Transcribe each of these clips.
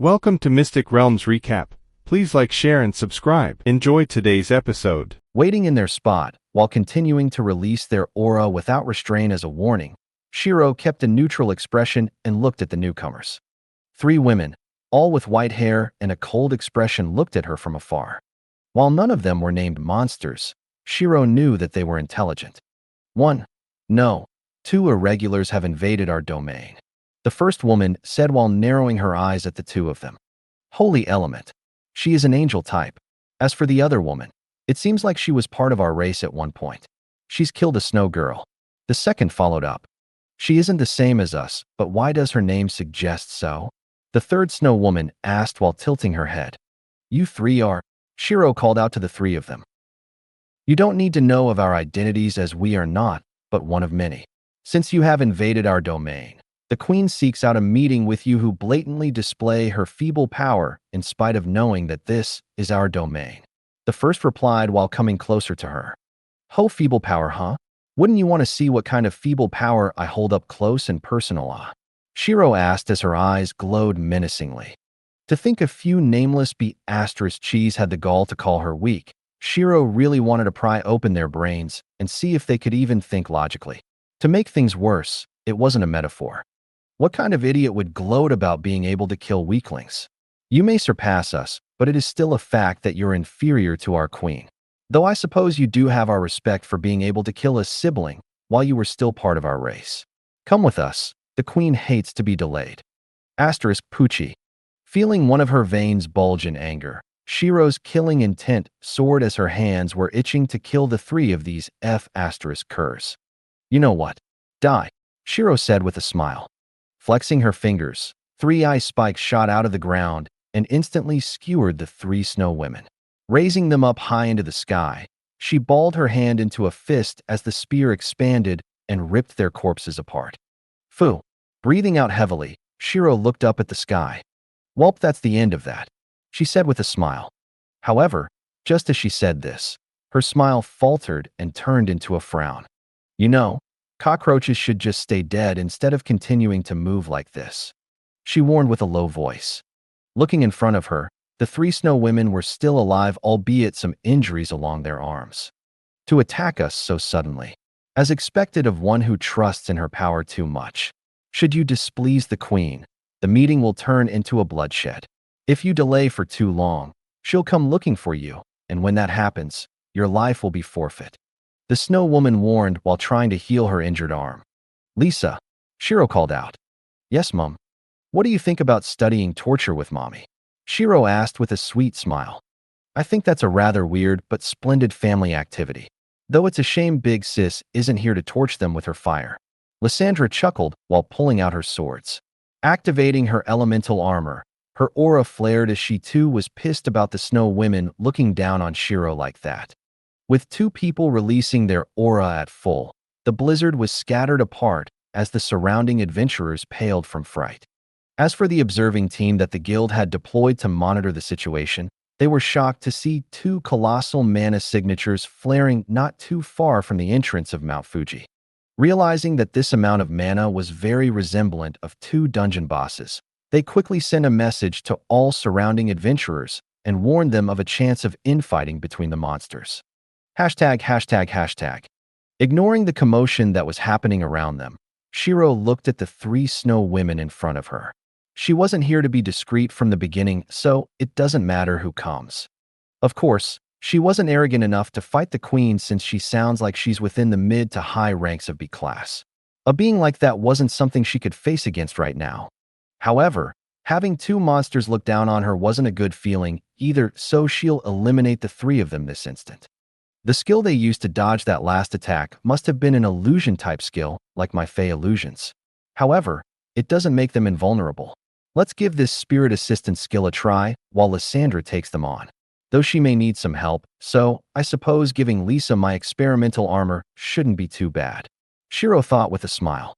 Welcome to Mystic Realms Recap. Please like, share, and subscribe. Enjoy today's episode. Waiting in their spot, while continuing to release their aura without restraint as a warning, Shiro kept a neutral expression and looked at the newcomers. 3 women, all with white hair and a cold expression, looked at her from afar. While none of them were named monsters, Shiro knew that they were intelligent. 1. No. 2 irregulars have invaded our domain, the first woman said while narrowing her eyes at the 2 of them. Holy element. She is an angel type. As for the other woman, it seems like she was part of our race at one point. She's killed a snow girl. The second followed up. She isn't the same as us, but why does her name suggest so? The third snow woman asked while tilting her head. You 3 are? Shiro called out to the 3 of them. You don't need to know of our identities, as we are not but one of many. Since you have invaded our domain, the queen seeks out a meeting with you who blatantly display her feeble power in spite of knowing that this is our domain. The first replied while coming closer to her. Ho, feeble power, huh? Wouldn't you want to see what kind of feeble power I hold up close and personal? Shiro asked as her eyes glowed menacingly. To think a few nameless cheese had the gall to call her weak, Shiro really wanted to pry open their brains and see if they could even think logically. To make things worse, it wasn't a metaphor. What kind of idiot would gloat about being able to kill weaklings? You may surpass us, but it is still a fact that you're inferior to our queen. Though I suppose you do have our respect for being able to kill a sibling while you were still part of our race. Come with us. The queen hates to be delayed. Asterisk Poochie. Feeling one of her veins bulge in anger, Shiro's killing intent soared as her hands were itching to kill the 3 of these curs. You know what? Die, Shiro said with a smile. Flexing her fingers, 3 ice spikes shot out of the ground and instantly skewered the 3 snow women. Raising them up high into the sky, she balled her hand into a fist as the spear expanded and ripped their corpses apart. Phew. Breathing out heavily, Shiro looked up at the sky. Welp, that's the end of that, she said with a smile. However, just as she said this, her smile faltered and turned into a frown. You know, cockroaches should just stay dead instead of continuing to move like this, she warned with a low voice. Looking in front of her, the 3 snow women were still alive, albeit some injuries along their arms. To attack us so suddenly, as expected of one who trusts in her power too much. Should you displease the queen, the meeting will turn into a bloodshed. If you delay for too long, she'll come looking for you, and when that happens, your life will be forfeit, the snow woman warned while trying to heal her injured arm. Lisa, Shiro called out. Yes, Mum. What do you think about studying torture with Mommy? Shiro asked with a sweet smile. I think that's a rather weird but splendid family activity. Though it's a shame Big Sis isn't here to torch them with her fire. Lysandra chuckled while pulling out her swords. Activating her elemental armor, her aura flared as she too was pissed about the snow women looking down on Shiro like that. With 2 people releasing their aura at full, the blizzard was scattered apart as the surrounding adventurers paled from fright. As for the observing team that the guild had deployed to monitor the situation, they were shocked to see 2 colossal mana signatures flaring not too far from the entrance of Mount Fuji. Realizing that this amount of mana was very resemblant of 2 dungeon bosses, they quickly sent a message to all surrounding adventurers and warned them of a chance of infighting between the monsters. ####. Ignoring the commotion that was happening around them, Shiro looked at the 3 snow women in front of her. She wasn't here to be discreet from the beginning, so it doesn't matter who comes. Of course, she wasn't arrogant enough to fight the queen since she sounds like she's within the mid to high ranks of B class. A being like that wasn't something she could face against right now. However, having 2 monsters look down on her wasn't a good feeling either, so she'll eliminate the 3 of them this instant. The skill they used to dodge that last attack must have been an illusion-type skill, like my Fey illusions. However, it doesn't make them invulnerable. Let's give this spirit assistance skill a try while Lysandra takes them on. Though she may need some help, so I suppose giving Lisa my experimental armor shouldn't be too bad, Shiro thought with a smile.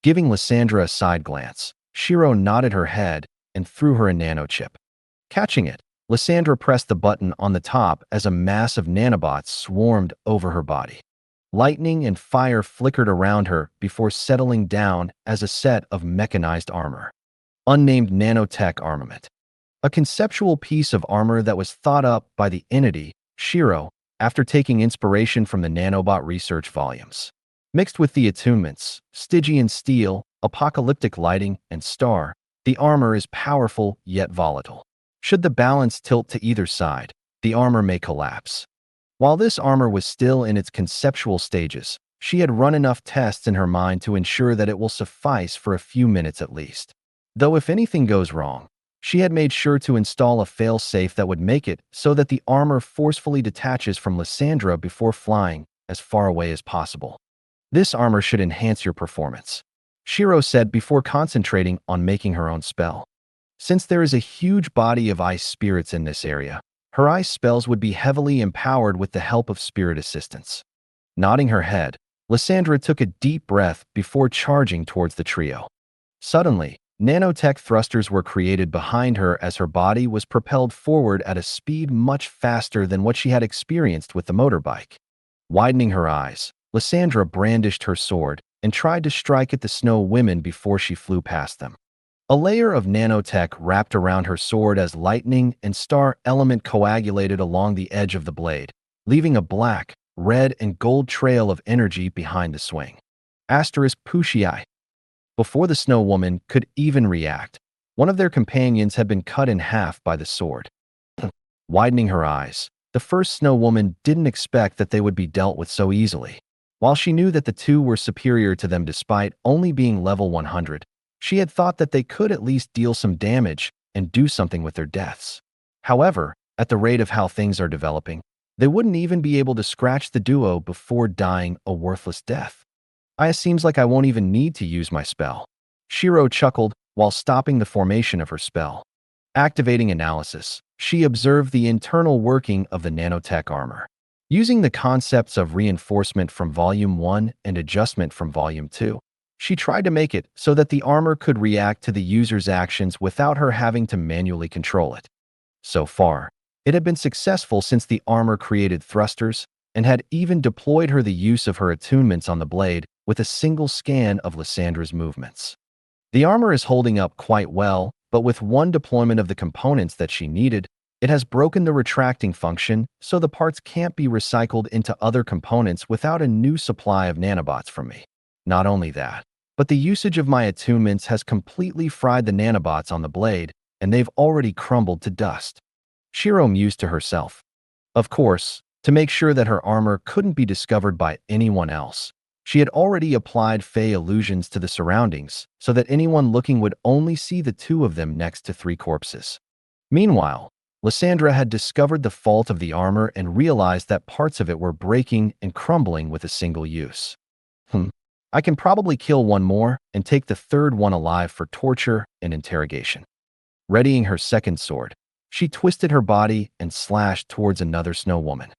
Giving Lysandra a side glance, Shiro nodded her head and threw her a nanochip. Catching it, Lysandra pressed the button on the top as a mass of nanobots swarmed over her body. Lightning and fire flickered around her before settling down as a set of mechanized armor. Unnamed nanotech armament. a conceptual piece of armor that was thought up by the entity, Shiro, after taking inspiration from the nanobot research volumes. Mixed with the attunements, Stygian steel, apocalyptic lighting, and star, the armor is powerful yet volatile. Should the balance tilt to either side, the armor may collapse. While this armor was still in its conceptual stages, she had run enough tests in her mind to ensure that it will suffice for a few minutes at least. Though if anything goes wrong, she had made sure to install a fail-safe that would make it so that the armor forcefully detaches from Lysandra before flying as far away as possible. This armor should enhance your performance, Shiro said before concentrating on making her own spell. Since there is a huge body of ice spirits in this area, her ice spells would be heavily empowered with the help of spirit assistance. Nodding her head, Lysandra took a deep breath before charging towards the trio. Suddenly, nanotech thrusters were created behind her as her body was propelled forward at a speed much faster than what she had experienced with the motorbike. Widening her eyes, Lysandra brandished her sword and tried to strike at the snow women before she flew past them. A layer of nanotech wrapped around her sword as lightning and star element coagulated along the edge of the blade, leaving a black, red, and gold trail of energy behind the swing. *Pushii. Before the snow woman could even react, one of their companions had been cut in half by the sword. Widening her eyes, the first snow woman didn't expect that they would be dealt with so easily. While she knew that the two were superior to them despite only being level 100, she had thought that they could at least deal some damage and do something with their deaths. However, at the rate of how things are developing, they wouldn't even be able to scratch the duo before dying a worthless death. It seems like I won't even need to use my spell. Shiro chuckled while stopping the formation of her spell. Activating analysis, she observed the internal working of the nanotech armor. Using the concepts of reinforcement from Volume 1 and adjustment from Volume 2, she tried to make it so that the armor could react to the user's actions without her having to manually control it. So far, it had been successful since the armor created thrusters and had even deployed her the use of her attunements on the blade with a single scan of Lysandra's movements. The armor is holding up quite well, but with one deployment of the components that she needed, it has broken the retracting function, so the parts can't be recycled into other components without a new supply of nanobots from me. Not only that, but the usage of my attunements has completely fried the nanobots on the blade, and they've already crumbled to dust. Shiro mused to herself. Of course, to make sure that her armor couldn't be discovered by anyone else, she had already applied Fey illusions to the surroundings so that anyone looking would only see the two of them next to three corpses. Meanwhile, Lysandra had discovered the fault of the armor and realized that parts of it were breaking and crumbling with a single use. I can probably kill one more and take the third one alive for torture and interrogation. Readying her second sword, she twisted her body and slashed towards another snow woman.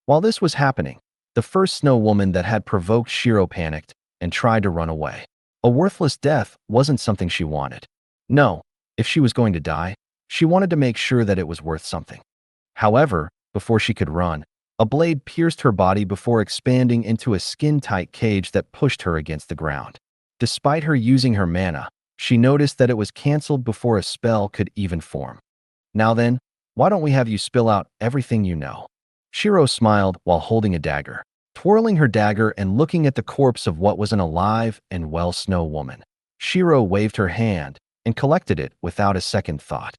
While this was happening, the first snow woman that had provoked Shiro panicked and tried to run away. A worthless death wasn't something she wanted. No, if she was going to die, she wanted to make sure that it was worth something. However, before she could run, a blade pierced her body before expanding into a skin-tight cage that pushed her against the ground. Despite her using her mana, she noticed that it was cancelled before a spell could even form. Now then, why don't we have you spill out everything you know? Shiro smiled while holding a dagger, twirling her dagger and looking at the corpse of what was an alive and well snow woman. Shiro waved her hand and collected it without a second thought.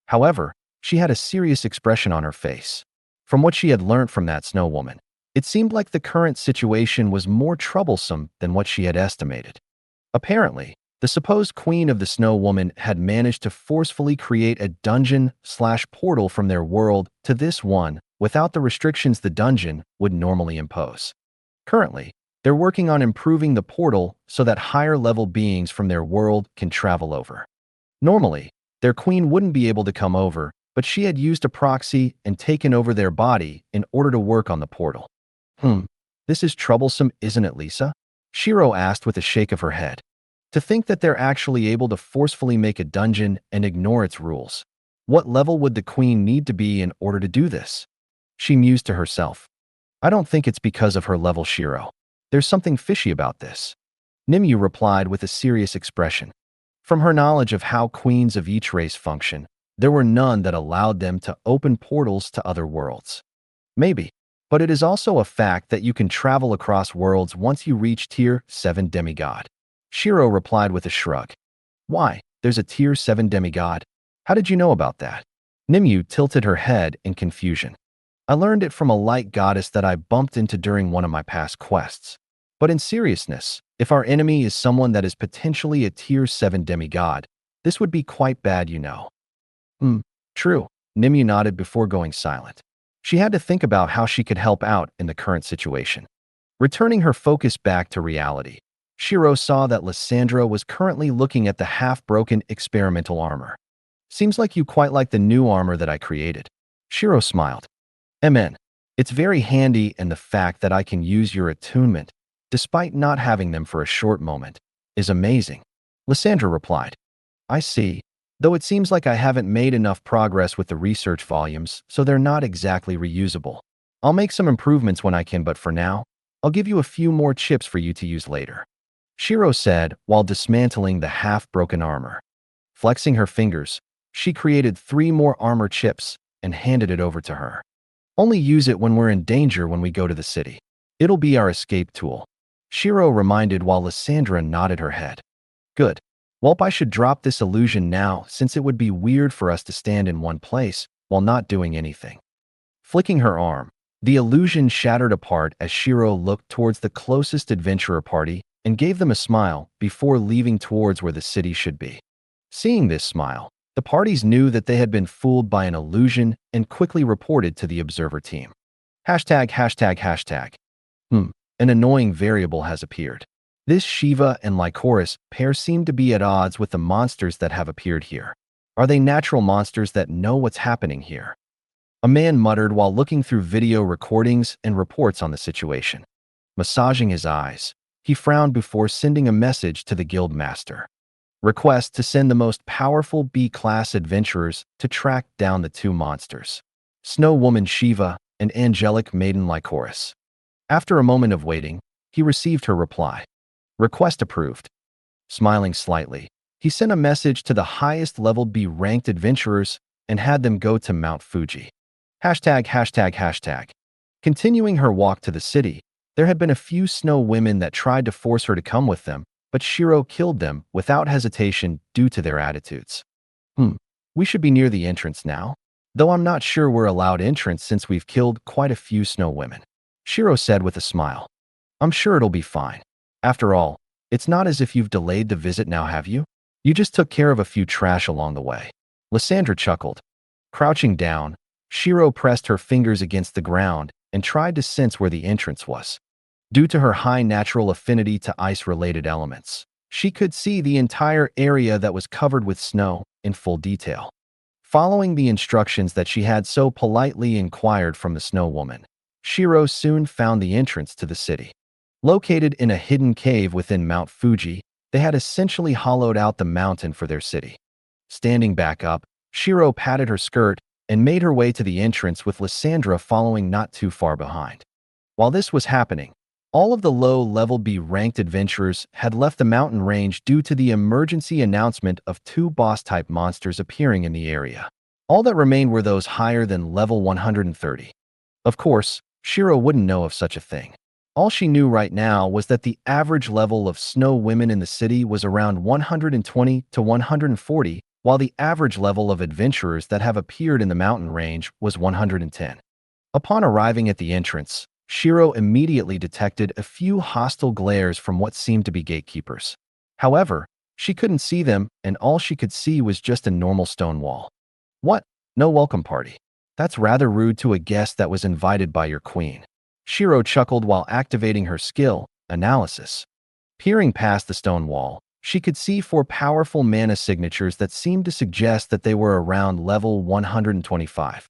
However, she had a serious expression on her face. From what she had learned from that snow woman, it seemed like the current situation was more troublesome than what she had estimated. Apparently, the supposed queen of the snow woman had managed to forcefully create a dungeon/portal from their world to this one without the restrictions the dungeon would normally impose. Currently, they're working on improving the portal so that higher-level beings from their world can travel over. Normally, their queen wouldn't be able to come over, but she had used a proxy and taken over their body in order to work on the portal. This is troublesome, isn't it, Lisa? Shiro asked with a shake of her head. To think that they're actually able to forcefully make a dungeon and ignore its rules. What level would the queen need to be in order to do this? She mused to herself. I don't think it's because of her level, Shiro. There's something fishy about this. Nimue replied with a serious expression. From her knowledge of how queens of each race function, there were none that allowed them to open portals to other worlds. Maybe, but it is also a fact that you can travel across worlds once you reach Tier 7 demigod. Shiro replied with a shrug. Why, there's a Tier 7 demigod? How did you know about that? Nimue tilted her head in confusion. I learned it from a light goddess that I bumped into during one of my past quests. But in seriousness, if our enemy is someone that is potentially a Tier 7 demigod, this would be quite bad, you know. True, Nimue nodded before going silent. She had to think about how she could help out in the current situation. Returning her focus back to reality, Shiro saw that Lysandra was currently looking at the half-broken experimental armor. Seems like you quite like the new armor that I created. Shiro smiled. MN, it's very handy, and the fact that I can use your attunement, despite not having them for a short moment, is amazing. Lysandra replied. I see. Though it seems like I haven't made enough progress with the research volumes, so they're not exactly reusable. I'll make some improvements when I can, but for now, I'll give you a few more chips for you to use later. Shiro said while dismantling the half-broken armor. Flexing her fingers, she created 3 more armor chips and handed it over to her. Only use it when we're in danger when we go to the city. It'll be our escape tool. Shiro reminded while Lysandra nodded her head. Good. Welp, I should drop this illusion now, since it would be weird for us to stand in one place while not doing anything. Flicking her arm, the illusion shattered apart as Shiro looked towards the closest adventurer party and gave them a smile before leaving towards where the city should be. Seeing this smile, the parties knew that they had been fooled by an illusion and quickly reported to the observer team. ####. An annoying variable has appeared. This Shiva and Lycoris pair seem to be at odds with the monsters that have appeared here. Are they natural monsters that know what's happening here? A man muttered while looking through video recordings and reports on the situation. Massaging his eyes, he frowned before sending a message to the guild master. Request to send the most powerful B-class adventurers to track down the 2 monsters, Snow Woman Shiva and Angelic Maiden Lycoris. After a moment of waiting, he received her reply. Request approved. Smiling slightly, he sent a message to the highest level B-ranked adventurers and had them go to Mount Fuji. ####. Continuing her walk to the city, there had been a few snow women that tried to force her to come with them, but Shiro killed them without hesitation due to their attitudes. We should be near the entrance now, though I'm not sure we're allowed entrance since we've killed quite a few snow women. Shiro said with a smile. I'm sure it'll be fine. After all, it's not as if you've delayed the visit now, have you? You just took care of a few trash along the way. Lysandra chuckled. Crouching down, Shiro pressed her fingers against the ground and tried to sense where the entrance was. Due to her high natural affinity to ice-related elements, she could see the entire area that was covered with snow in full detail. Following the instructions that she had so politely inquired from the Snow Woman, Shiro soon found the entrance to the city. Located in a hidden cave within Mount Fuji, they had essentially hollowed out the mountain for their city. Standing back up, Shiro patted her skirt and made her way to the entrance with Lysandra following not too far behind. While this was happening, all of the low-level B-ranked adventurers had left the mountain range due to the emergency announcement of 2 boss-type monsters appearing in the area. All that remained were those higher than level 130. Of course, Shiro wouldn't know of such a thing. All she knew right now was that the average level of snow women in the city was around 120 to 140, while the average level of adventurers that have appeared in the mountain range was 110. Upon arriving at the entrance, Shiro immediately detected a few hostile glares from what seemed to be gatekeepers. However, she couldn't see them, and all she could see was just a normal stone wall. What? No welcome party. That's rather rude to a guest that was invited by your queen. Shiro chuckled while activating her skill, Analysis. Peering past the stone wall, she could see 4 powerful mana signatures that seemed to suggest that they were around level 125.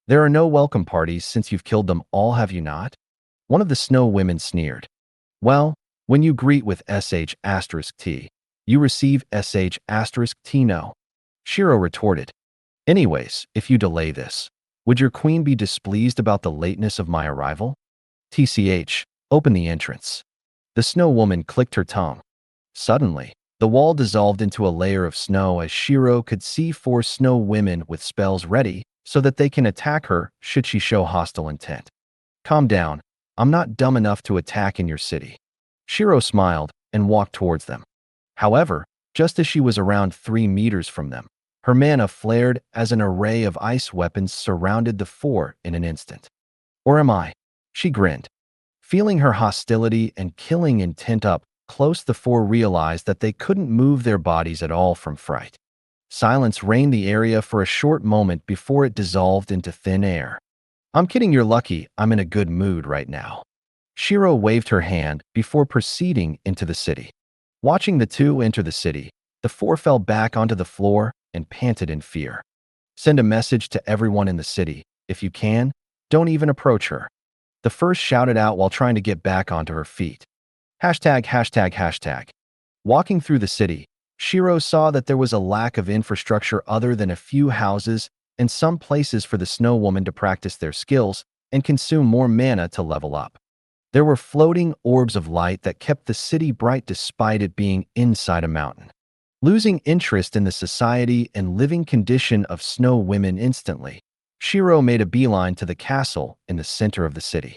There are no welcome parties since you've killed them all, have you not? One of the snow women sneered. Well, when you greet with sh*t, you receive sh*t no. Shiro retorted. Anyways, if you delay this, would your queen be displeased about the lateness of my arrival? Open the entrance. The snow woman clicked her tongue. Suddenly, The wall dissolved into a layer of snow as Shiro could see 4 snow women with spells ready so that they can attack her should she show hostile intent. Calm down. I'm not dumb enough to attack in your city. Shiro smiled and walked towards them. However, just as she was around 3 meters from them, her mana flared as an array of ice weapons surrounded the 4 in an instant. Or am I? She grinned. Feeling her hostility and killing intent up close, the 4 realized that they couldn't move their bodies at all from fright. Silence reigned the area for a short moment before it dissolved into thin air. I'm kidding, you're lucky I'm in a good mood right now. Shiro waved her hand before proceeding into the city. Watching the 2 enter the city, the 4 fell back onto the floor and panted in fear. Send a message to everyone in the city. If you can, don't even approach her. The first shouted out while trying to get back onto her feet. #####. Walking through the city, Shiro saw that there was a lack of infrastructure other than a few houses and some places for the snow woman to practice their skills and consume more mana to level up. There were floating orbs of light that kept the city bright despite it being inside a mountain. Losing interest in the society and living condition of snow women instantly, Shiro made a beeline to the castle in the center of the city.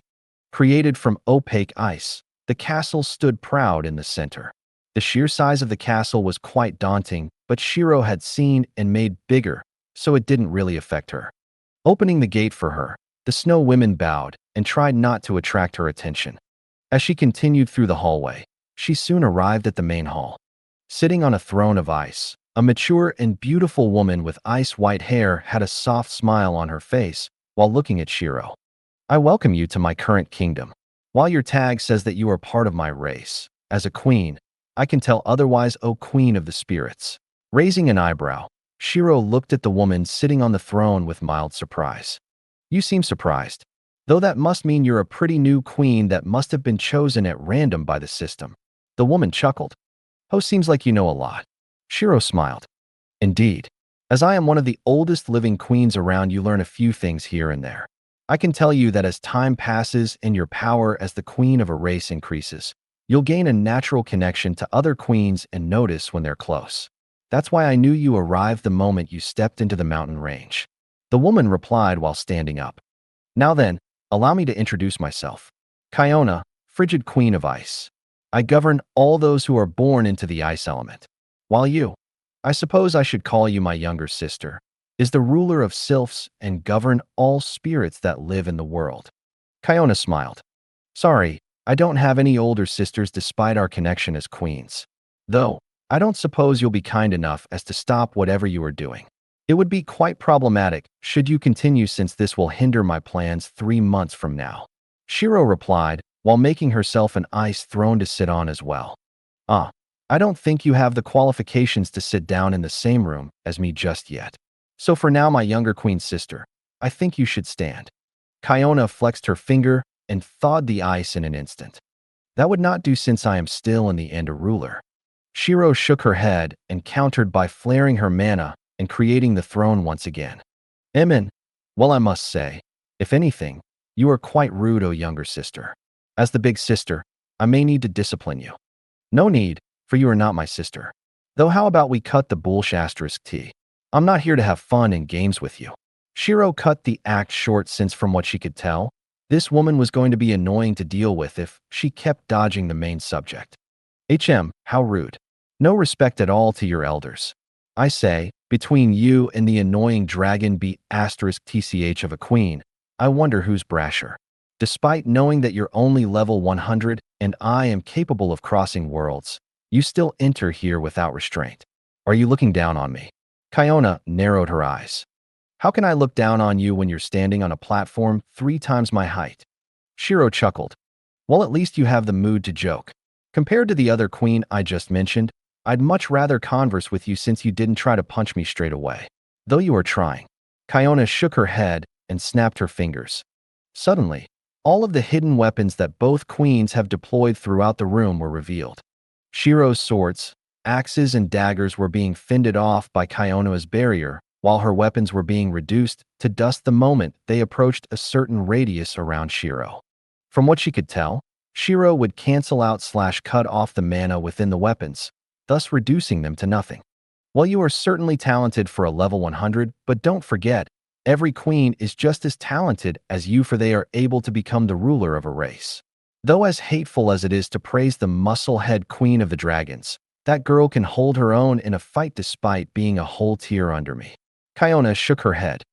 Created from opaque ice, the castle stood proud in the center. The sheer size of the castle was quite daunting, but Shiro had seen and made bigger, so it didn't really affect her. Opening the gate for her, the snow women bowed and tried not to attract her attention. As she continued through the hallway, she soon arrived at the main hall. Sitting on a throne of ice, a mature and beautiful woman with ice-white hair had a soft smile on her face while looking at Shiro. I welcome you to my current kingdom. While your tag says that you are part of my race, as a queen, I can tell otherwise, O Queen of the Spirits. Raising an eyebrow, Shiro looked at the woman sitting on the throne with mild surprise. You seem surprised. Though that must mean you're a pretty new queen that must have been chosen at random by the system. The woman chuckled. Oh, seems like you know a lot. Shiro smiled. Indeed. As I am one of the oldest living queens around, you learn a few things here and there. I can tell you that as time passes and your power as the queen of a race increases, you'll gain a natural connection to other queens and notice when they're close. That's why I knew you arrived the moment you stepped into the mountain range. The woman replied while standing up. Now then, allow me to introduce myself. Kiona, frigid queen of ice. I govern all those who are born into the ice element. While you, I suppose I should call you my younger sister, is the ruler of sylphs and govern all spirits that live in the world. Kiona smiled. Sorry, I don't have any older sisters despite our connection as queens. Though, I don't suppose you'll be kind enough as to stop whatever you are doing. It would be quite problematic should you continue, since this will hinder my plans 3 months from now. Shiro replied while making herself an ice throne to sit on as well. I don't think you have the qualifications to sit down in the same room as me just yet. So for now, my younger queen sister, I think you should stand. Kiona flexed her finger and thawed the ice in an instant. That would not do, since I am still in the end a ruler. Shiro shook her head and countered by flaring her mana and creating the throne once again. Well, I must say, if anything, you are quite rude, O younger sister. As the big sister, I may need to discipline you. No need, for you are not my sister. Though how about we cut the bullshit tea? I'm not here to have fun and games with you. Shiro cut the act short, since from what she could tell, this woman was going to be annoying to deal with if she kept dodging the main subject. How rude. No respect at all to your elders. I say, between you and the annoying dragon *tch of a queen, I wonder who's brasher. Despite knowing that you're only level 100 and I am capable of crossing worlds, you still enter here without restraint. Are you looking down on me? Kiona narrowed her eyes. How can I look down on you when you're standing on a platform 3 times my height? Shiro chuckled. Well, at least you have the mood to joke. Compared to the other queen I just mentioned, I'd much rather converse with you, since you didn't try to punch me straight away. Though you are trying. Kiona shook her head and snapped her fingers. Suddenly, all of the hidden weapons that both queens have deployed throughout the room were revealed. Shiro's swords, axes, and daggers were being fended off by Kiona's barrier, while her weapons were being reduced to dust the moment they approached a certain radius around Shiro. From what she could tell, Shiro would cancel out / cut off the mana within the weapons, thus reducing them to nothing. Well, you are certainly talented for a level 100, but don't forget, every queen is just as talented as you, for they are able to become the ruler of a race. Though as hateful as it is to praise the muscle-head queen of the dragons, that girl can hold her own in a fight despite being a whole tier under me. Kiona shook her head.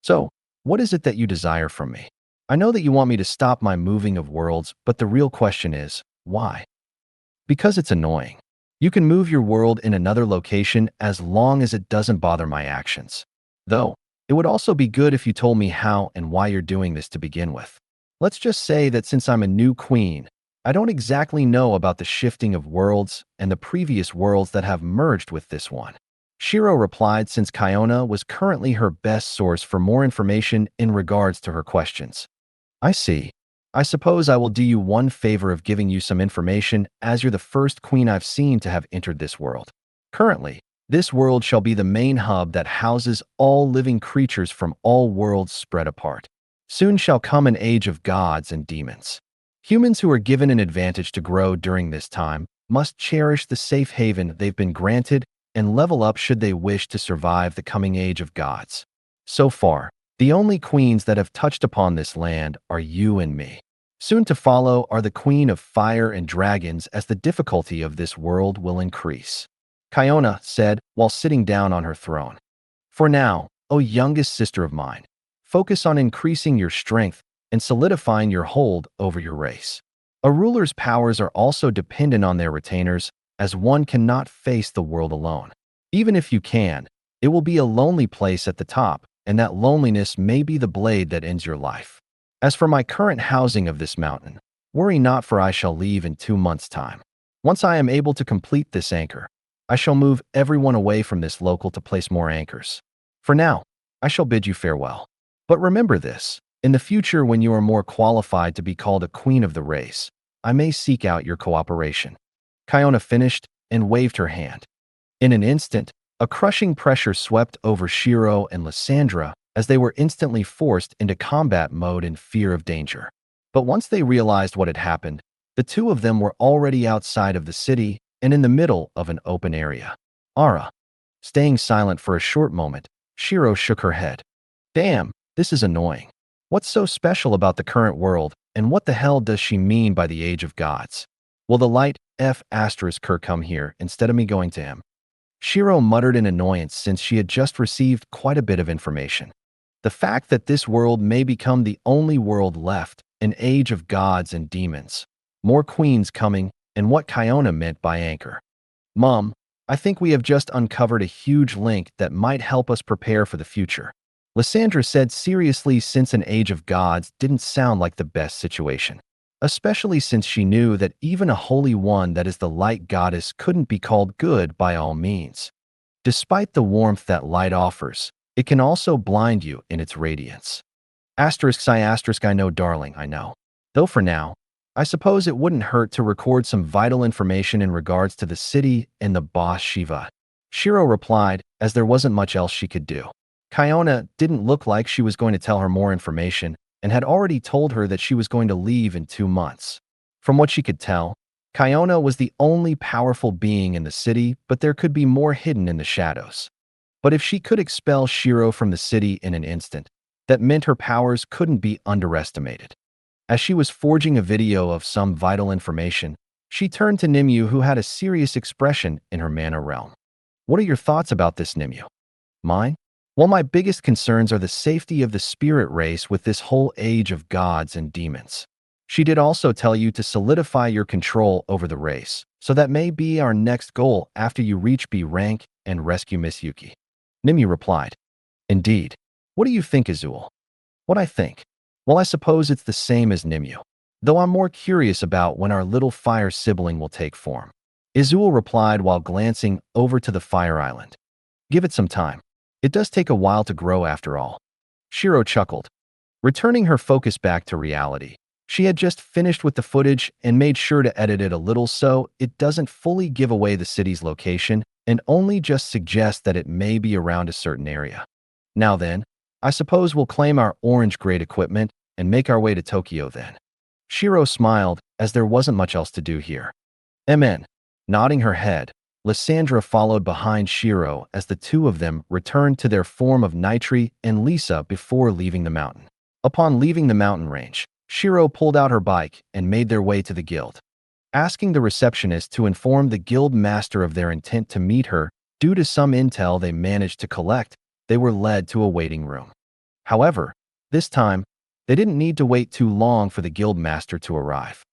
So, what is it that you desire from me? I know that you want me to stop my moving of worlds, but the real question is, why? Because it's annoying. You can move your world in another location as long as it doesn't bother my actions. Though, it would also be good if you told me how and why you're doing this to begin with. Let's just say that since I'm a new queen, I don't exactly know about the shifting of worlds and the previous worlds that have merged with this one. Shiro replied, since Kiona was currently her best source for more information in regards to her questions. I see. I suppose I will do you one favor of giving you some information, as you're the first queen I've seen to have entered this world. Currently, this world shall be the main hub that houses all living creatures from all worlds spread apart. Soon shall come an age of gods and demons. Humans who are given an advantage to grow during this time must cherish the safe haven they've been granted and level up should they wish to survive the coming age of gods. So far, the only queens that have touched upon this land are you and me. Soon to follow are the Queen of Fire and Dragons, as the difficulty of this world will increase. Kiona said while sitting down on her throne. For now, O youngest sister of mine, focus on increasing your strength and solidifying your hold over your race. A ruler's powers are also dependent on their retainers, as one cannot face the world alone. Even if you can, it will be a lonely place at the top, and that loneliness may be the blade that ends your life. As for my current housing of this mountain, worry not, for I shall leave in 2 months' time. Once I am able to complete this anchor, I shall move everyone away from this local to place more anchors. For now, I shall bid you farewell. But remember this, in the future when you are more qualified to be called a queen of the race, I may seek out your cooperation. Kiona finished and waved her hand. In an instant, a crushing pressure swept over Shiro and Lysandra as they were instantly forced into combat mode in fear of danger. But once they realized what had happened, the two of them were already outside of the city and in the middle of an open area. Ara. Staying silent for a short moment, Shiro shook her head. Damn, this is annoying. What's so special about the current world, and what the hell does she mean by the age of gods? Will the light F***er come here instead of me going to him? Shiro muttered in annoyance, since she had just received quite a bit of information. The fact that this world may become the only world left, an age of gods and demons, more queens coming, and what Kiona meant by anchor. Mom, I think we have just uncovered a huge link that might help us prepare for the future. Lysandra said seriously, since an age of gods didn't sound like the best situation, especially since she knew that even a holy one that is the light goddess couldn't be called good by all means. Despite the warmth that light offers, it can also blind you in its radiance. I know, darling, I know. Though for now, I suppose it wouldn't hurt to record some vital information in regards to the city and the boss Shiva. Shiro replied, as there wasn't much else she could do. Kiona didn't look like she was going to tell her more information, and had already told her that she was going to leave in 2 months. From what she could tell, Kiona was the only powerful being in the city, but there could be more hidden in the shadows. But if she could expel Shiro from the city in an instant, that meant her powers couldn't be underestimated. As she was forging a video of some vital information, she turned to Nimue, who had a serious expression in her mana realm. What are your thoughts about this, Nimue? Mine? Well, my biggest concerns are the safety of the spirit race with this whole age of gods and demons. She did also tell you to solidify your control over the race, so that may be our next goal after you reach B rank and rescue Miss Yuki. Nimue replied, Indeed. What do you think, Azul? What I think? Well, I suppose it's the same as Nimue, though I'm more curious about when our little fire sibling will take form. Azul replied while glancing over to the fire island. Give it some time. It does take a while to grow after all. Shiro chuckled. Returning her focus back to reality, she had just finished with the footage and made sure to edit it a little so it doesn't fully give away the city's location and only just suggest that it may be around a certain area. Now then, I suppose we'll claim our orange-grade equipment and make our way to Tokyo then. Shiro smiled, as there wasn't much else to do here. MN. Nodding her head, Lysandra followed behind Shiro as the two of them returned to their form of Nitri and Lisa before leaving the mountain. Upon leaving the mountain range, Shiro pulled out her bike and made their way to the guild. Asking the receptionist to inform the guild master of their intent to meet her, due to some intel they managed to collect, they were led to a waiting room. However, this time, they didn't need to wait too long for the guild master to arrive.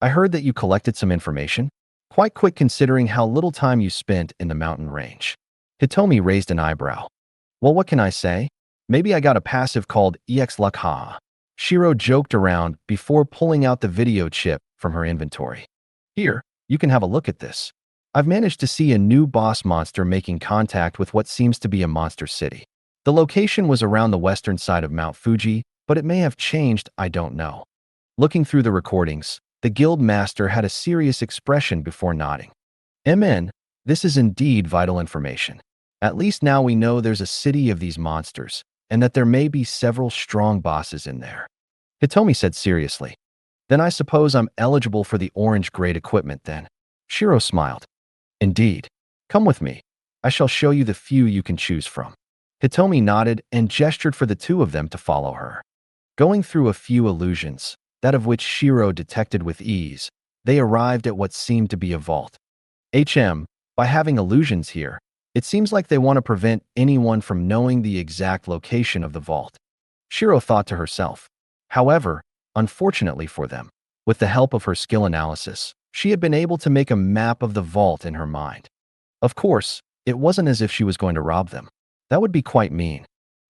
I heard that you collected some information? Quite quick considering how little time you spent in the mountain range. Hitomi raised an eyebrow. Well, what can I say? Maybe I got a passive called EX Luck Ha. Shiro joked around before pulling out the video chip from her inventory. Here, you can have a look at this. I've managed to see a new boss monster making contact with what seems to be a monster city. The location was around the western side of Mount Fuji, but it may have changed, I don't know. Looking through the recordings, the guild master had a serious expression before nodding. MN, this is indeed vital information. At least now we know there's a city of these monsters, and that there may be several strong bosses in there. Hitomi said seriously. Then I suppose I'm eligible for the orange-grade equipment then. Shiro smiled. Indeed. Come with me. I shall show you the few you can choose from. Hitomi nodded and gestured for the two of them to follow her. Going through a few illusions, that of which Shiro detected with ease, they arrived at what seemed to be a vault. By having illusions here, it seems like they want to prevent anyone from knowing the exact location of the vault. Shiro thought to herself. However, unfortunately for them, with the help of her skill analysis, she had been able to make a map of the vault in her mind. Of course, it wasn't as if she was going to rob them. That would be quite mean.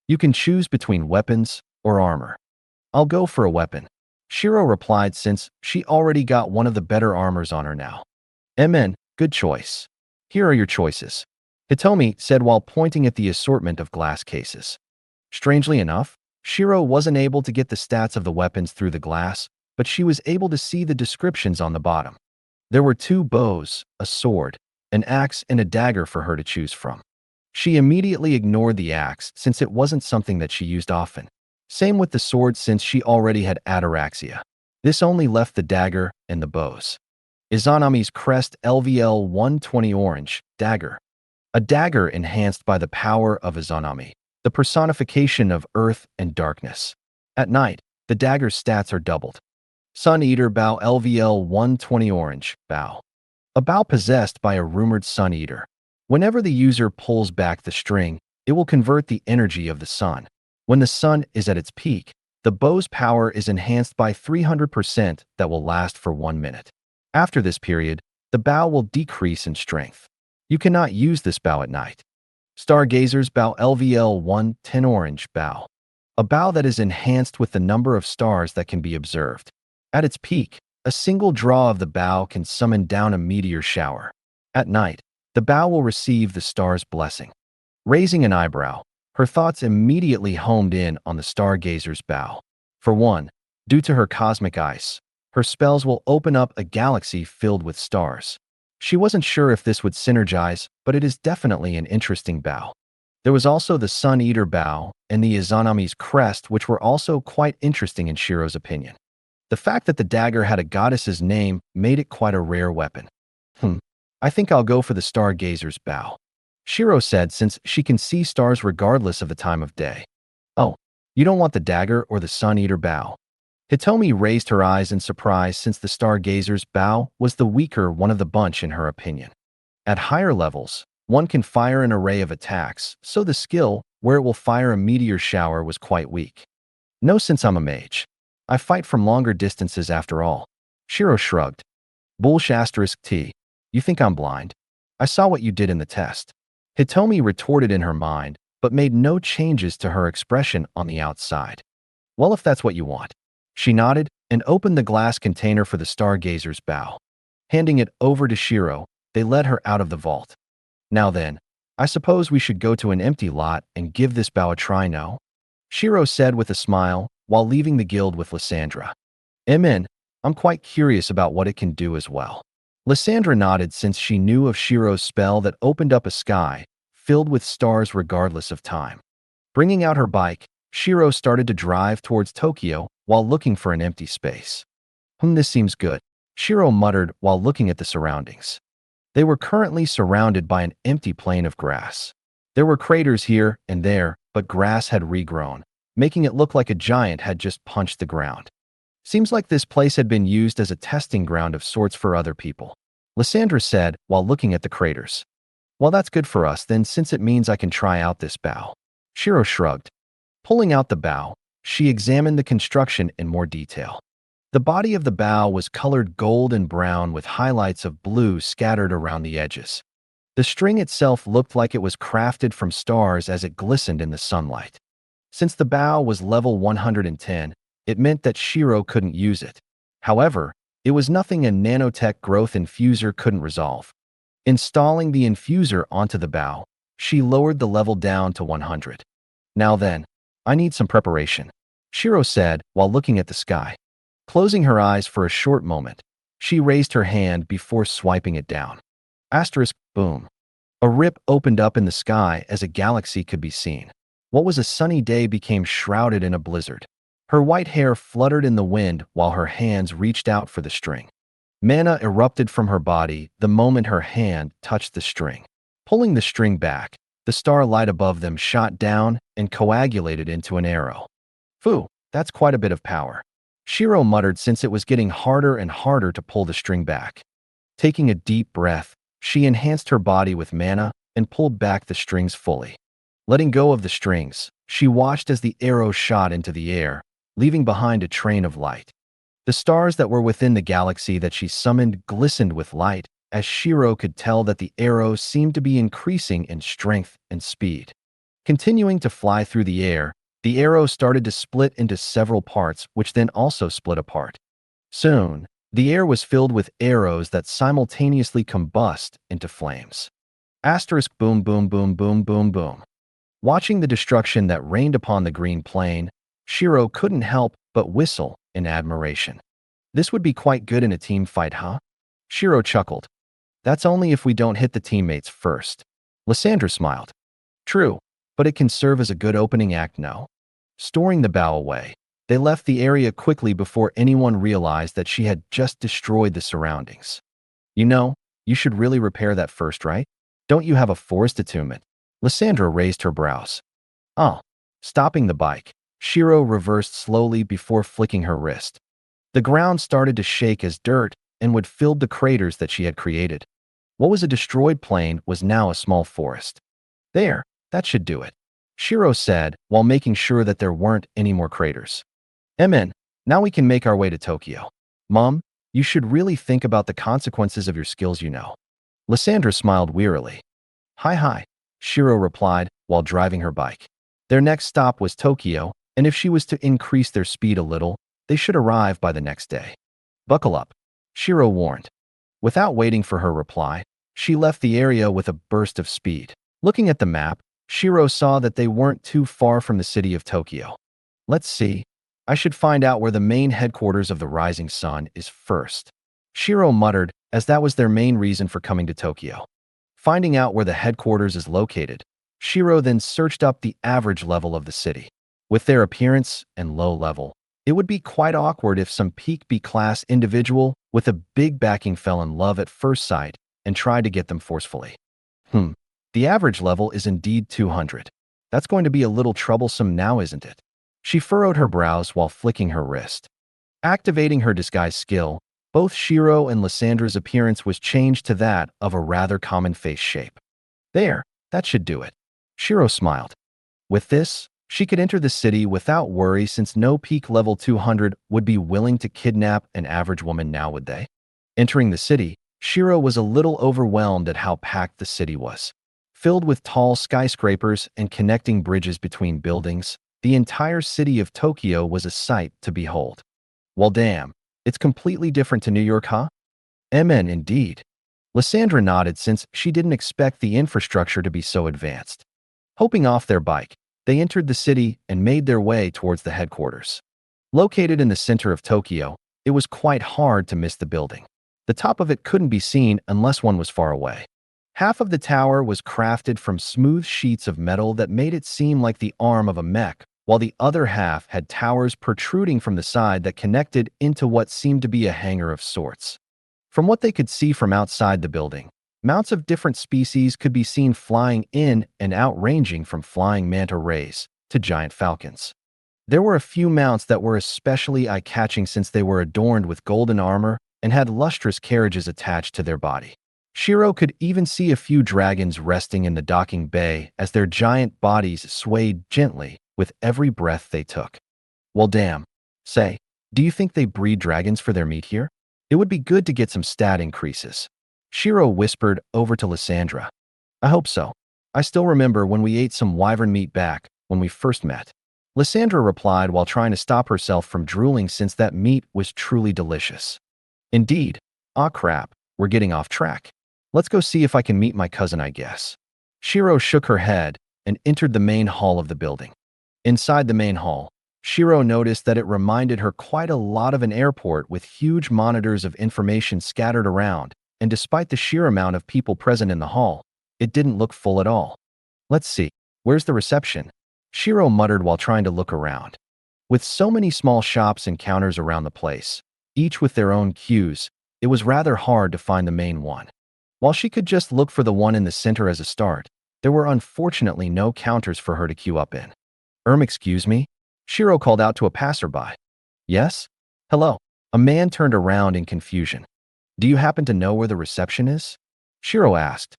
You can choose between weapons or armor. I'll go for a weapon. Shiro replied since she already got one of the better armors on her now. MN, good choice. Here are your choices. Hitomi said while pointing at the assortment of glass cases. Strangely enough, Shiro wasn't able to get the stats of the weapons through the glass, but she was able to see the descriptions on the bottom. There were 2 bows, a sword, an axe, and a dagger for her to choose from. She immediately ignored the axe since it wasn't something that she used often. Same with the sword since she already had ataraxia. This only left the dagger and the bows. Izanami's crest LVL 120 orange, dagger. A dagger enhanced by the power of Izanami, the personification of earth and darkness. At night, the dagger's stats are doubled. Sun Eater Bow LVL 120 orange, bow. A bow possessed by a rumored Sun Eater. Whenever the user pulls back the string, it will convert the energy of the sun. When the sun is at its peak, the bow's power is enhanced by 300% that will last for 1 minute. After this period, the bow will decrease in strength. You cannot use this bow at night. Stargazer's Bow LVL 110 orange, bow. A bow that is enhanced with the number of stars that can be observed. At its peak, a single draw of the bow can summon down a meteor shower. At night, the bow will receive the star's blessing. Raising an eyebrow, her thoughts immediately homed in on the Stargazer's bow. For one, due to her cosmic ice, her spells will open up a galaxy filled with stars. She wasn't sure if this would synergize, but it is definitely an interesting bow. There was also the Sun Eater bow and the Izanami's crest, which were also quite interesting in Shiro's opinion. The fact that the dagger had a goddess's name made it quite a rare weapon. I think I'll go for the Stargazer's bow. Shiro said since she can see stars regardless of the time of day. Oh, you don't want the dagger or the Sun Eater bow? Hitomi raised her eyes in surprise since the Stargazer's bow was the weaker one of the bunch in her opinion. At higher levels, one can fire an array of attacks, so the skill where it will fire a meteor shower was quite weak. No, since I'm a mage. I fight from longer distances after all. Shiro shrugged. Bullsh asterisk T. You think I'm blind? I saw what you did in the test. Hitomi retorted in her mind, but made no changes to her expression on the outside. Well, if that's what you want. She nodded and opened the glass container for the Stargazer's bow. Handing it over to Shiro, they led her out of the vault. Now then, I suppose we should go to an empty lot and give this bow a try, no? Shiro said with a smile while leaving the guild with Lysandra. I'm quite curious about what it can do as well. Lysandra nodded since she knew of Shiro's spell that opened up a sky filled with stars regardless of time. Bringing out her bike, Shiro started to drive towards Tokyo while looking for an empty space. This seems good, Shiro muttered while looking at the surroundings. They were currently surrounded by an empty plain of grass. There were craters here and there, but grass had regrown, making it look like a giant had just punched the ground. Seems like this place had been used as a testing ground of sorts for other people, Lysandra said while looking at the craters. Well, that's good for us then, since it means I can try out this bow. Shiro shrugged. Pulling out the bow, she examined the construction in more detail. The body of the bow was colored gold and brown with highlights of blue scattered around the edges. The string itself looked like it was crafted from stars as it glistened in the sunlight. Since the bow was level 110, it meant that Shiro couldn't use it. However, it was nothing a nanotech growth infuser couldn't resolve. Installing the infuser onto the bow, she lowered the level down to 100. Now then, I need some preparation, Shiro said while looking at the sky. Closing her eyes for a short moment, she raised her hand before swiping it down. Asterisk, boom. A rip opened up in the sky as a galaxy could be seen. What was a sunny day became shrouded in a blizzard. Her white hair fluttered in the wind while her hands reached out for the string. Mana erupted from her body the moment her hand touched the string. Pulling the string back, the starlight above them shot down and coagulated into an arrow. Phew, that's quite a bit of power, Shiro muttered since it was getting harder and harder to pull the string back. Taking a deep breath, she enhanced her body with mana and pulled back the strings fully. Letting go of the strings, she watched as the arrow shot into the air, leaving behind a train of light. The stars that were within the galaxy that she summoned glistened with light, as Shiro could tell that the arrow seemed to be increasing in strength and speed. Continuing to fly through the air, the arrow started to split into several parts, which then also split apart. Soon, the air was filled with arrows that simultaneously combust into flames. Asterisk, boom, boom, boom, boom, boom, boom. Watching the destruction that rained upon the green plain, Shiro couldn't help but whistle in admiration. This would be quite good in a team fight, huh? Shiro chuckled. That's only if we don't hit the teammates first. Lysandra smiled. True, but it can serve as a good opening act, no? Storing the bow away, they left the area quickly before anyone realized that she had just destroyed the surroundings. You know, you should really repair that first, right? Don't you have a forest attunement? Lysandra raised her brows. Oh. Stopping the bike, Shiro reversed slowly before flicking her wrist. The ground started to shake as dirt and would fill the craters that she had created. What was a destroyed plain was now a small forest. There, that should do it, Shiro said while making sure that there weren't any more craters. Amen, now we can make our way to Tokyo. Mom, you should really think about the consequences of your skills, you know. Lysandra smiled wearily. Hi, Shiro replied while driving her bike. Their next stop was Tokyo, and if she was to increase their speed a little, they should arrive by the next day. Buckle up, Shiro warned. Without waiting for her reply, she left the area with a burst of speed. Looking at the map, Shiro saw that they weren't too far from the city of Tokyo. Let's see. I should find out where the main headquarters of the Rising Sun is first, Shiro muttered, as that was their main reason for coming to Tokyo. Finding out where the headquarters is located, Shiro then searched up the average level of the city. With their appearance and low level, it would be quite awkward if some peak B-class individual with a big backing fell in love at first sight and tried to get them forcefully. The average level is indeed 200. That's going to be a little troublesome now, isn't it? She furrowed her brows while flicking her wrist. Activating her disguise skill, both Shiro and Lysandra's appearance was changed to that of a rather common face shape. There, that should do it. Shiro smiled. With this, she could enter the city without worry since no peak level 200 would be willing to kidnap an average woman now, would they? Entering the city, Shiro was a little overwhelmed at how packed the city was. Filled with tall skyscrapers and connecting bridges between buildings, the entire city of Tokyo was a sight to behold. Well, damn, it's completely different to New York, huh? MN indeed. Lysandra nodded since she didn't expect the infrastructure to be so advanced. Hopping off their bike, they entered the city and made their way towards the headquarters. Located in the center of Tokyo, it was quite hard to miss the building. The top of it couldn't be seen unless one was far away. Half of the tower was crafted from smooth sheets of metal that made it seem like the arm of a mech, while the other half had towers protruding from the side that connected into what seemed to be a hangar of sorts. From what they could see from outside the building, Mounts of different species could be seen flying in and out, ranging from flying manta rays to giant falcons. There were a few mounts that were especially eye-catching since they were adorned with golden armor and had lustrous carriages attached to their body. Shiro could even see a few dragons resting in the docking bay as their giant bodies swayed gently with every breath they took. Well, damn. Say, do you think they breed dragons for their meat here? It would be good to get some stat increases. Shiro whispered over to Lysandra. I hope so. I still remember when we ate some wyvern meat back when we first met. Lysandra replied while trying to stop herself from drooling since that meat was truly delicious. Indeed. Ah crap, we're getting off track. Let's go see if I can meet my cousin, I guess. Shiro shook her head and entered the main hall of the building. Inside the main hall, Shiro noticed that it reminded her quite a lot of an airport with huge monitors of information scattered around, and despite the sheer amount of people present in the hall, it didn't look full at all. Let's see, where's the reception? Shiro muttered while trying to look around. With so many small shops and counters around the place, each with their own queues, it was rather hard to find the main one. While she could just look for the one in the center as a start, there were unfortunately no counters for her to queue up in. Excuse me? Shiro called out to a passerby. Yes? Hello. A man turned around in confusion. Do you happen to know where the reception is? Shiro asked.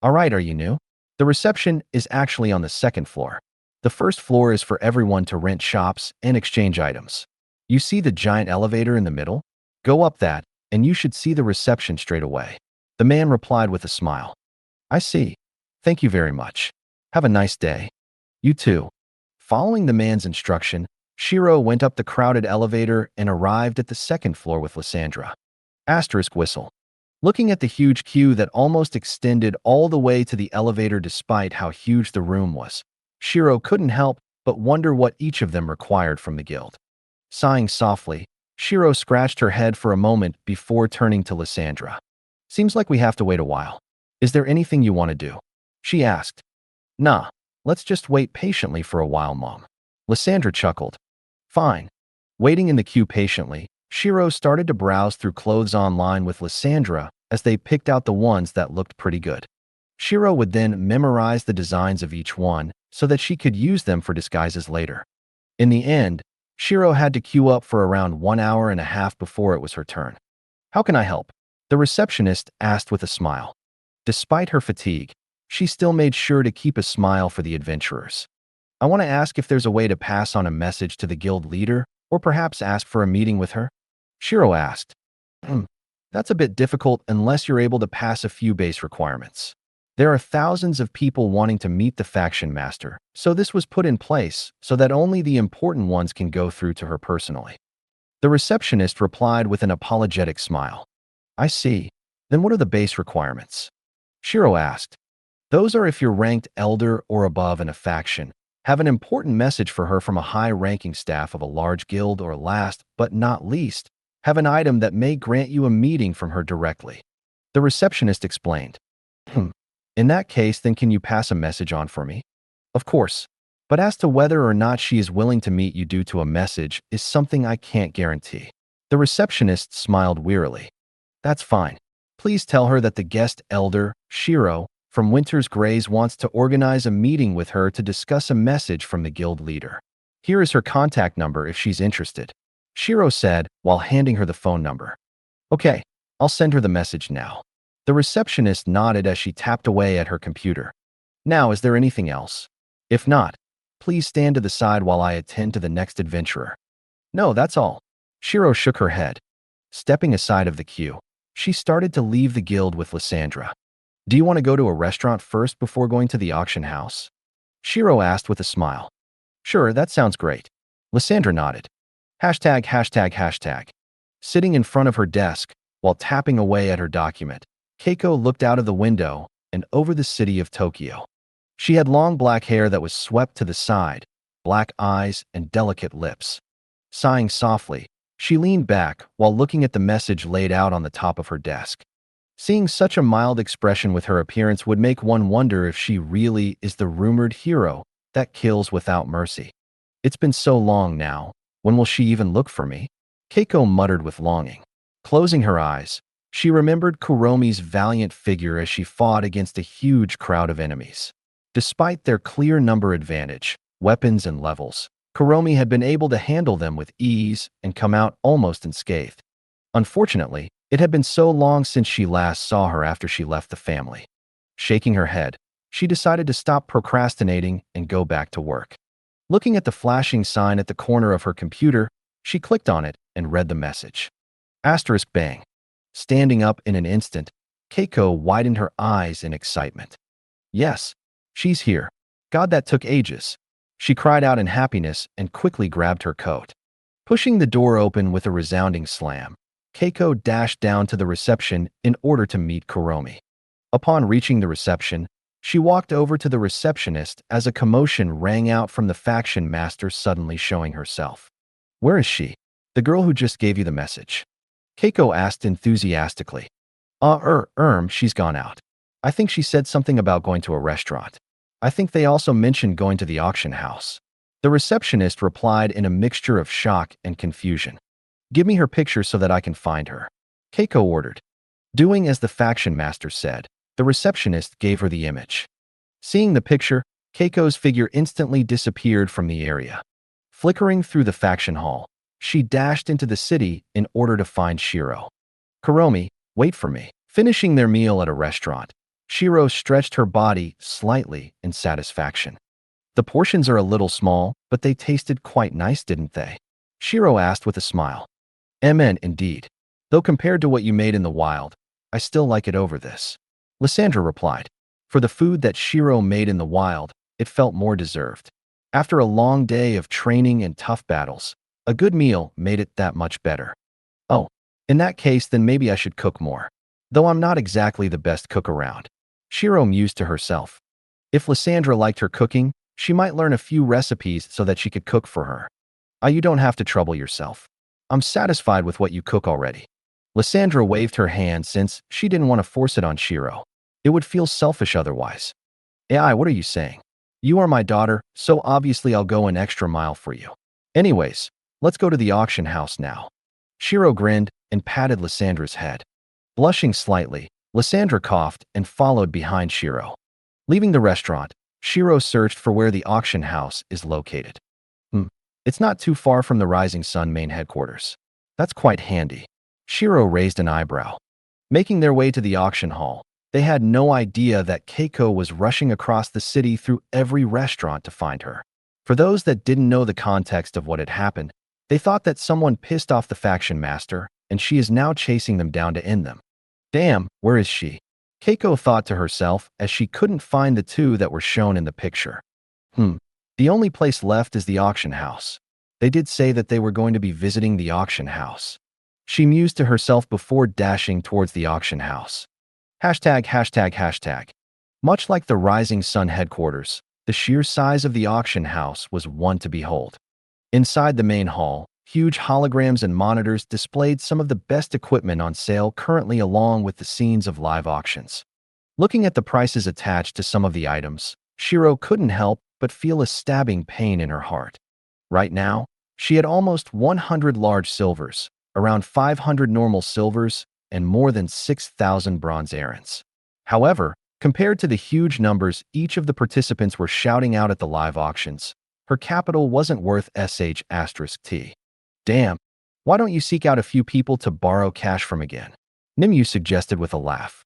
All right, are you new? The reception is actually on the second floor. The first floor is for everyone to rent shops and exchange items. You see the giant elevator in the middle? Go up that, and you should see the reception straight away. The man replied with a smile. I see. Thank you very much. Have a nice day. You too. Following the man's instruction, Shiro went up the crowded elevator and arrived at the second floor with Lysandra. Asterisk whistle. Looking at the huge queue that almost extended all the way to the elevator despite how huge the room was, Shiro couldn't help but wonder what each of them required from the guild. Sighing softly, Shiro scratched her head for a moment before turning to Lysandra. Seems like we have to wait a while. Is there anything you want to do? She asked. Nah, let's just wait patiently for a while, Mom. Lysandra chuckled. Fine. Waiting in the queue patiently, Shiro started to browse through clothes online with Lysandra as they picked out the ones that looked pretty good. Shiro would then memorize the designs of each one so that she could use them for disguises later. In the end, Shiro had to queue up for around 1 hour and a half before it was her turn. How can I help? The receptionist asked with a smile. Despite her fatigue, she still made sure to keep a smile for the adventurers. I want to ask if there's a way to pass on a message to the guild leader, or perhaps ask for a meeting with her? Shiro asked. That's a bit difficult unless you're able to pass a few base requirements. There are thousands of people wanting to meet the faction master, so this was put in place so that only the important ones can go through to her personally. The receptionist replied with an apologetic smile. I see. Then what are the base requirements? Shiro asked. Those are if you're ranked elder or above in a faction, have an important message for her from a high-ranking staff of a large guild, or last but not least, have an item that may grant you a meeting from her directly. The receptionist explained. In that case, then can you pass a message on for me? Of course. But as to whether or not she is willing to meet you due to a message is something I can't guarantee. The receptionist smiled wearily. That's fine. Please tell her that the guest elder, Shiro, from Winter's Grays wants to organize a meeting with her to discuss a message from the guild leader. Here is her contact number if she's interested, Shiro said while handing her the phone number. Okay, I'll send her the message now. The receptionist nodded as she tapped away at her computer. Now, is there anything else? If not, please stand to the side while I attend to the next adventurer. No, that's all. Shiro shook her head. Stepping aside of the queue, she started to leave the guild with Lysandra. Do you want to go to a restaurant first before going to the auction house? Shiro asked with a smile. Sure, that sounds great. Lysandra nodded. ####. Sitting in front of her desk, while tapping away at her document, Keiko looked out of the window and over the city of Tokyo. She had long black hair that was swept to the side, black eyes, and delicate lips. Sighing softly, she leaned back while looking at the message laid out on the top of her desk. Seeing such a mild expression with her appearance would make one wonder if she really is the rumored hero that kills without mercy. It's been so long now. When will she even look for me? Keiko muttered with longing. Closing her eyes, She remembered Kuromi's valiant figure as she fought against a huge crowd of enemies. Despite their clear number advantage, weapons and levels, Kuromi had been able to handle them with ease and come out almost unscathed. Unfortunately, it had been so long since she last saw her after she left the family. Shaking her head, she decided to stop procrastinating and go back to work. Looking at the flashing sign at the corner of her computer, she clicked on it and read the message. Asterisk bang. Standing up in an instant, Keiko widened her eyes in excitement. Yes, she's here. God, that took ages. She cried out in happiness and quickly grabbed her coat. Pushing the door open with a resounding slam, Keiko dashed down to the reception in order to meet Kuromi. Upon reaching the reception, she walked over to the receptionist as a commotion rang out from the faction master suddenly showing herself. Where is she? The girl who just gave you the message. Keiko asked enthusiastically. She's gone out. I think she said something about going to a restaurant. I think they also mentioned going to the auction house. The receptionist replied in a mixture of shock and confusion. Give me her picture so that I can find her, Keiko ordered. Doing as the faction master said, the receptionist gave her the image. Seeing the picture, Keiko's figure instantly disappeared from the area. Flickering through the faction hall, she dashed into the city in order to find Shiro. Kuromi, wait for me. Finishing their meal at a restaurant, Shiro stretched her body slightly in satisfaction. The portions are a little small, but they tasted quite nice, didn't they? Shiro asked with a smile. Indeed. Though compared to what you made in the wild, I still like it over this. Lysandra replied. For the food that Shiro made in the wild, it felt more deserved. After a long day of training and tough battles, a good meal made it that much better. Oh, in that case, then maybe I should cook more. Though I'm not exactly the best cook around. Shiro mused to herself. If Lysandra liked her cooking, she might learn a few recipes so that she could cook for her. You don't have to trouble yourself. I'm satisfied with what you cook already. Lysandra waved her hand since she didn't want to force it on Shiro. It would feel selfish otherwise. What are you saying? You are my daughter, so obviously I'll go an extra mile for you. Anyways, let's go to the auction house now. Shiro grinned and patted Lysandra's head. Blushing slightly, Lysandra coughed and followed behind Shiro. Leaving the restaurant, Shiro searched for where the auction house is located. It's not too far from the Rising Sun main headquarters. That's quite handy. Shiro raised an eyebrow. Making their way to the auction hall, they had no idea that Keiko was rushing across the city through every restaurant to find her. For those that didn't know the context of what had happened, they thought that someone pissed off the faction master, and she is now chasing them down to end them. Damn, where is she? Keiko thought to herself as she couldn't find the two that were shown in the picture. The only place left is the auction house. They did say that they were going to be visiting the auction house. She mused to herself before dashing towards the auction house. ####. Much like the Rising Sun headquarters, the sheer size of the auction house was one to behold. Inside the main hall, huge holograms and monitors displayed some of the best equipment on sale currently along with the scenes of live auctions. Looking at the prices attached to some of the items, Shiro couldn't help but feel a stabbing pain in her heart. Right now, she had almost 100 large silvers, around 500 normal silvers, and more than 6,000 bronze errands. However, compared to the huge numbers each of the participants were shouting out at the live auctions, her capital wasn't worth *T. Damn, why don't you seek out a few people to borrow cash from again? Nimue suggested with a laugh.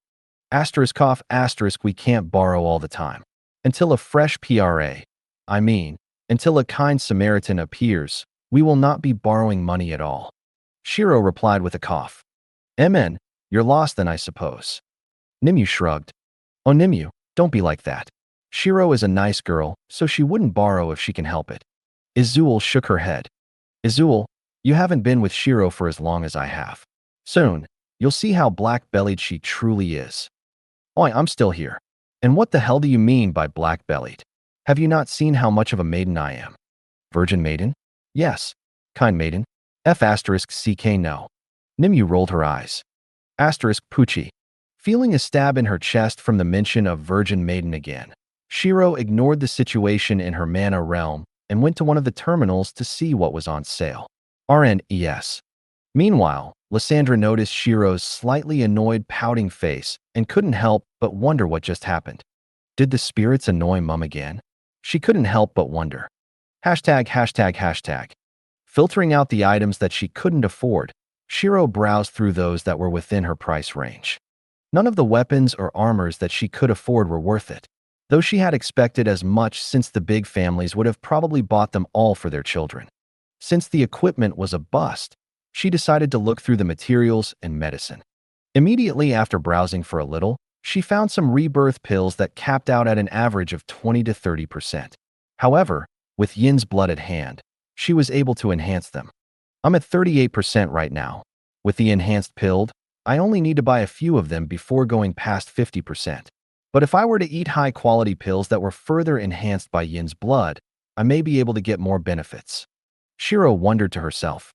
***, we can't borrow all the time. Until a fresh until a kind Samaritan appears, we will not be borrowing money at all. Shiro replied with a cough. You're lost then, I suppose. Nimue shrugged. Oh, Nimue, don't be like that. Shiro is a nice girl, so she wouldn't borrow if she can help it. Izul shook her head. Izul, you haven't been with Shiro for as long as I have. Soon, you'll see how black-bellied she truly is. I'm still here. And what the hell do you mean by black-bellied? Have you not seen how much of a maiden I am? Virgin maiden? Yes. Kind maiden? *CK no. Nimue rolled her eyes. *Poochie. Feeling a stab in her chest from the mention of virgin maiden again, Shiro ignored the situation in her mana realm and went to one of the terminals to see what was on sale. RNES. Meanwhile, Lysandra noticed Shiro's slightly annoyed pouting face and couldn't help but wonder what just happened. Did the spirits annoy Mum again? She couldn't help but wonder. Hashtag, hashtag, hashtag. Filtering out the items that she couldn't afford, Shiro browsed through those that were within her price range. None of the weapons or armors that she could afford were worth it, though she had expected as much since the big families would have probably bought them all for their children. Since the equipment was a bust, she decided to look through the materials and medicine. Immediately after browsing for a little, she found some rebirth pills that capped out at an average of 20 to 30%. However, with Yin's blood at hand, she was able to enhance them. I'm at 38% right now. With the enhanced pilled, I only need to buy a few of them before going past 50%. But if I were to eat high-quality pills that were further enhanced by Yin's blood, I may be able to get more benefits. Shiro wondered to herself.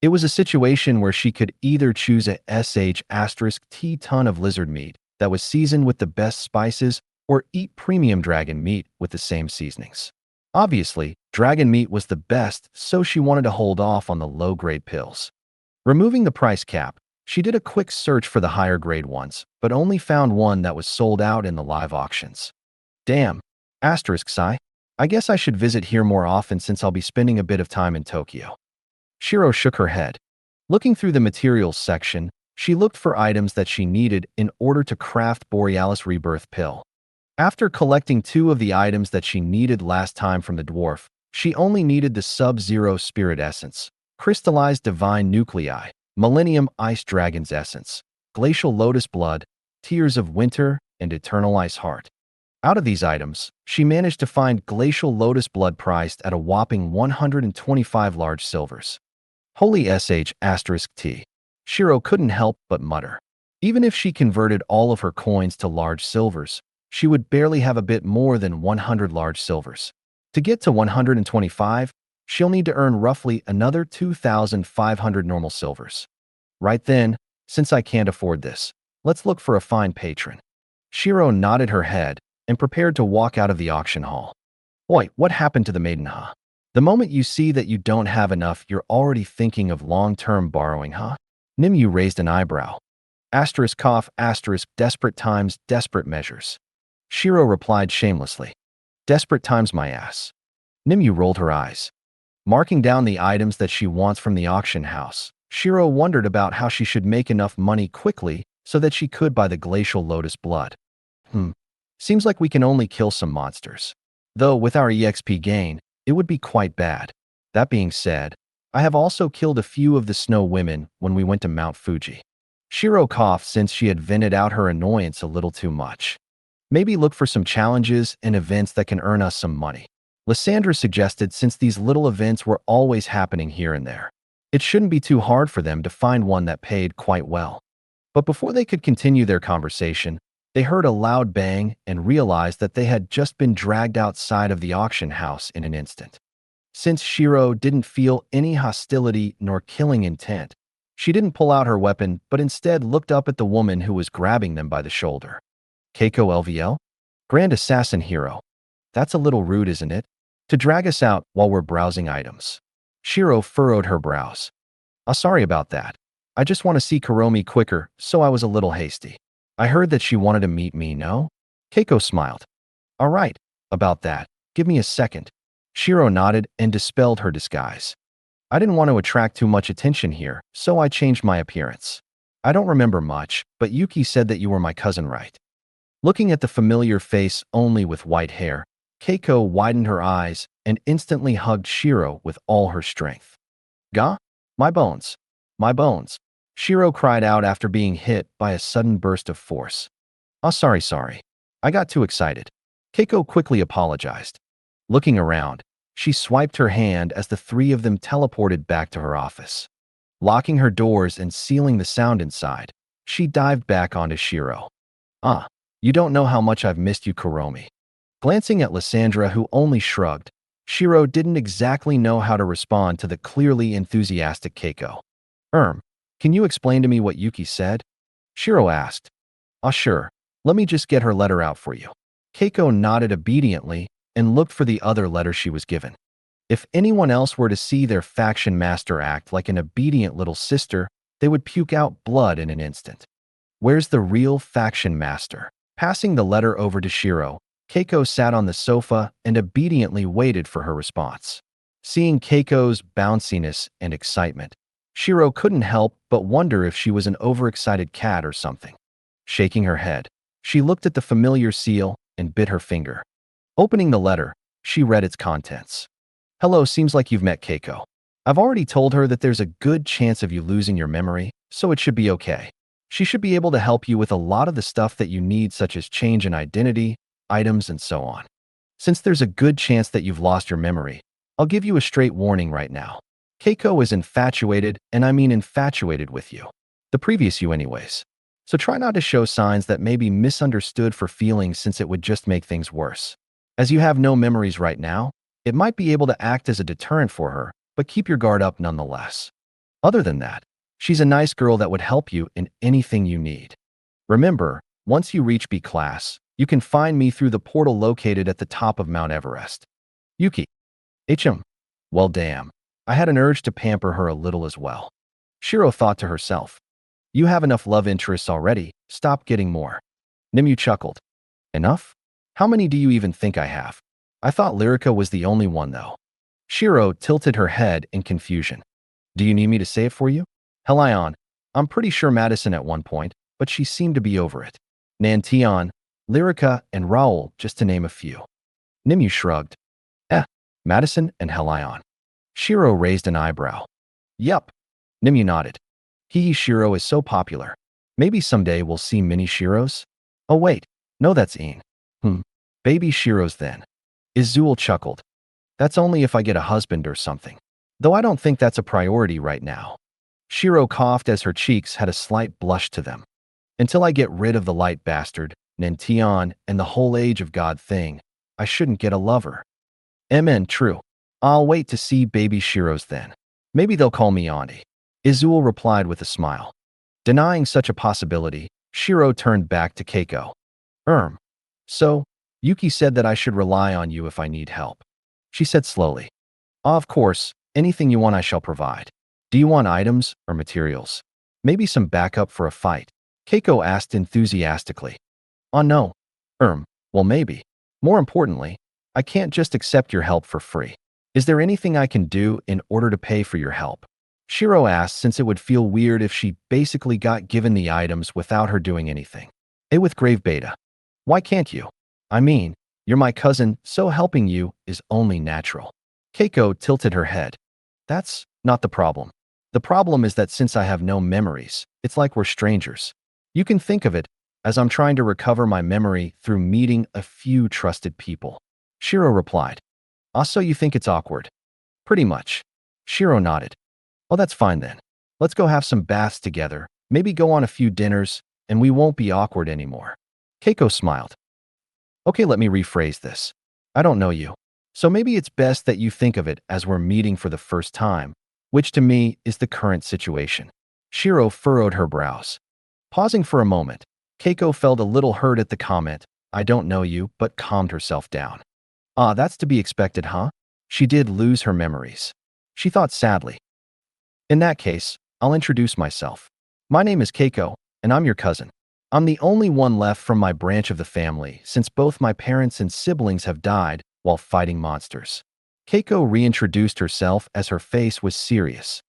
It was a situation where she could either choose a sh*t ton of lizard meat that was seasoned with the best spices or eat premium dragon meat with the same seasonings. Obviously, dragon meat was the best, so she wanted to hold off on the low-grade pills. Removing the price cap, she did a quick search for the higher-grade ones, but only found one that was sold out in the live auctions. Damn. Sigh. I guess I should visit here more often since I'll be spending a bit of time in Tokyo. Shiro shook her head. Looking through the materials section, she looked for items that she needed in order to craft Borealis Rebirth Pill. After collecting 2 of the items that she needed last time from the dwarf, she only needed the Sub-Zero Spirit Essence, Crystallized Divine Nuclei, Millennium Ice Dragon's Essence, Glacial Lotus Blood, Tears of Winter, and Eternal Ice Heart. Out of these items, she managed to find Glacial Lotus Blood priced at a whopping 125 large silvers. Holy **T. Shiro couldn't help but mutter. Even if she converted all of her coins to large silvers, she would barely have a bit more than 100 large silvers. To get to 125, she'll need to earn roughly another 2,500 normal silvers. Right then, since I can't afford this, let's look for a fine patron. Shiro nodded her head and prepared to walk out of the auction hall. Oi, what happened to the maiden, huh? The moment you see that you don't have enough, you're already thinking of long-term borrowing, huh? Nimue raised an eyebrow. Desperate times, desperate measures. Shiro replied shamelessly. Desperate times, my ass. Nimue rolled her eyes. Marking down the items that she wants from the auction house, Shiro wondered about how she should make enough money quickly so that she could buy the Glacial Lotus Blood. Seems like we can only kill some monsters. Though with our EXP gain, it would be quite bad. That being said, I have also killed a few of the snow women when we went to Mount Fuji. Shiro coughed since she had vented out her annoyance a little too much. Maybe look for some challenges and events that can earn us some money. Lysandra suggested since these little events were always happening here and there. It shouldn't be too hard for them to find one that paid quite well. But before they could continue their conversation, they heard a loud bang and realized that they had just been dragged outside of the auction house in an instant. Since Shiro didn't feel any hostility nor killing intent, she didn't pull out her weapon but instead looked up at the woman who was grabbing them by the shoulder. Keiko LVL? Grand Assassin Hero. That's a little rude, isn't it? To drag us out while we're browsing items. Shiro furrowed her brows. Sorry about that. I just want to see Kuromi quicker, so I was a little hasty. I heard that she wanted to meet me, no? Keiko smiled. All right, about that. Give me a second. Shiro nodded and dispelled her disguise. I didn't want to attract too much attention here, so I changed my appearance. I don't remember much, but Yuki said that you were my cousin, right? Looking at the familiar face only with white hair, Keiko widened her eyes and instantly hugged Shiro with all her strength. Ga? My bones. My bones. Shiro cried out after being hit by a sudden burst of force. Sorry. I got too excited. Keiko quickly apologized. Looking around, she swiped her hand as the 3 of them teleported back to her office. Locking her doors and sealing the sound inside, she dived back onto Shiro. You don't know how much I've missed you, Kuromi. Glancing at Lysandra, who only shrugged, Shiro didn't exactly know how to respond to the clearly enthusiastic Keiko. Can you explain to me what Yuki said? Shiro asked. Sure. Let me just get her letter out for you. Keiko nodded obediently and looked for the other letter she was given. If anyone else were to see their faction master act like an obedient little sister, they would puke out blood in an instant. Where's the real faction master? Passing the letter over to Shiro, Keiko sat on the sofa and obediently waited for her response. Seeing Keiko's bounciness and excitement, Shiro couldn't help but wonder if she was an overexcited cat or something. Shaking her head, she looked at the familiar seal and bit her finger. Opening the letter, she read its contents. Hello, seems like you've met Keiko. I've already told her that there's a good chance of you losing your memory, so it should be okay. She should be able to help you with a lot of the stuff that you need, such as change in identity, items, and so on. Since there's a good chance that you've lost your memory, I'll give you a straight warning right now. Keiko is infatuated, and I mean infatuated with you. The previous you anyways. So try not to show signs that may be misunderstood for feelings, since it would just make things worse. As you have no memories right now, it might be able to act as a deterrent for her, but keep your guard up nonetheless. Other than that, she's a nice girl that would help you in anything you need. Remember, once you reach B class, you can find me through the portal located at the top of Mount Everest. Yuki. Well damn. I had an urge to pamper her a little as well. Shiro thought to herself. You have enough love interests already, stop getting more. Nimue chuckled. Enough? How many do you even think I have? I thought Lyrica was the only one though. Shiro tilted her head in confusion. Do you need me to say it for you? Helion. I'm pretty sure Madison at one point, but she seemed to be over it. Nantion, Lyrica, and Raoul, just to name a few. Nimue shrugged. Madison and Helion. Shiro raised an eyebrow. Yup. Nimue nodded. Shiro is so popular. Maybe someday we'll see mini Shiros? Oh wait, no, that's Ian. Baby Shiros then. Izul chuckled. That's only if I get a husband or something. Though I don't think that's a priority right now. Shiro coughed as her cheeks had a slight blush to them. Until I get rid of the light bastard, Nantion, and the whole age of God thing, I shouldn't get a lover. True. I'll wait to see baby Shiros then. Maybe they'll call me auntie. Izul replied with a smile. Denying such a possibility, Shiro turned back to Keiko. So, Yuki said that I should rely on you if I need help. She said slowly. Of course, anything you want I shall provide. Do you want items or materials? Maybe some backup for a fight? Keiko asked enthusiastically. Oh no. Well maybe. More importantly, I can't just accept your help for free. Is there anything I can do in order to pay for your help? Shiro asked, since it would feel weird if she basically got given the items without her doing anything. With grave beta. Why can't you? I mean, you're my cousin, so helping you is only natural. Keiko tilted her head. That's not the problem. The problem is that since I have no memories, it's like we're strangers. You can think of it as I'm trying to recover my memory through meeting a few trusted people. Shiro replied. So you think it's awkward? Pretty much. Shiro nodded. Oh, that's fine then. Let's go have some baths together, maybe go on a few dinners, and we won't be awkward anymore. Keiko smiled. Okay, let me rephrase this. I don't know you, so maybe it's best that you think of it as we're meeting for the first time, which to me is the current situation. Shiro furrowed her brows. Pausing for a moment, Keiko felt a little hurt at the comment, I don't know you, but calmed herself down. That's to be expected, huh? She did lose her memories. She thought sadly. In that case, I'll introduce myself. My name is Keiko, and I'm your cousin. I'm the only one left from my branch of the family, since both my parents and siblings have died while fighting monsters. Keiko reintroduced herself as her face was serious.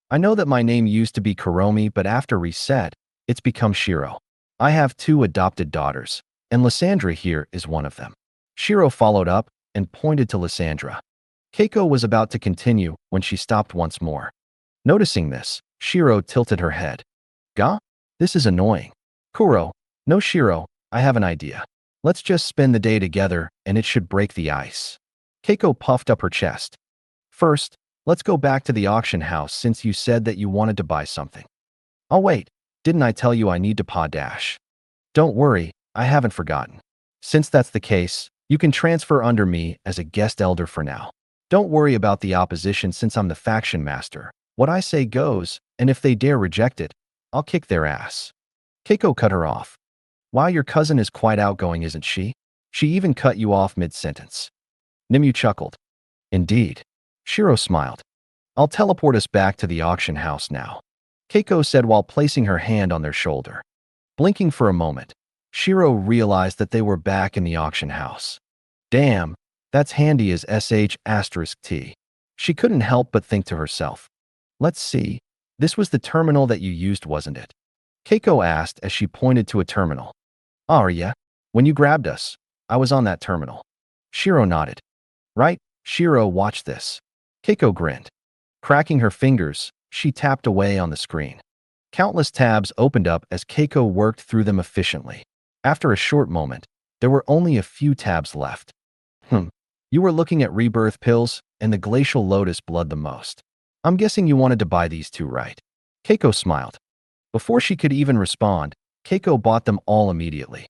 I know that my name used to be Kuromi, but after reset, it's become Shiro. I have 2 adopted daughters, and Lysandra here is one of them. Shiro followed up and pointed to Lysandra. Keiko was about to continue when she stopped once more. Noticing this, Shiro tilted her head. Ga? This is annoying. Kuro, no Shiro, I have an idea. Let's just spend the day together and it should break the ice. Keiko puffed up her chest. First, let's go back to the auction house since you said that you wanted to buy something. Oh wait, didn't I tell you I need to paw dash? Don't worry, I haven't forgotten. Since that's the case, you can transfer under me as a guest elder for now. Don't worry about the opposition since I'm the faction master. What I say goes, and if they dare reject it, I'll kick their ass. Keiko cut her off. Wow, your cousin is quite outgoing, isn't she? She even cut you off mid-sentence. Nimue chuckled. Indeed. Shiro smiled. I'll teleport us back to the auction house now, Keiko said while placing her hand on their shoulder. Blinking for a moment, Shiro realized that they were back in the auction house. Damn, that's handy as sh*t. She couldn't help but think to herself. Let's see, this was the terminal that you used, wasn't it? Keiko asked as she pointed to a terminal. Oh, yeah? When you grabbed us, I was on that terminal. Shiro nodded. Right, Shiro, watch this. Keiko grinned. Cracking her fingers, she tapped away on the screen. Countless tabs opened up as Keiko worked through them efficiently. After a short moment, there were only a few tabs left. You were looking at rebirth pills and the glacial lotus blood the most. I'm guessing you wanted to buy these two, right? Keiko smiled. Before she could even respond, Keiko bought them all immediately.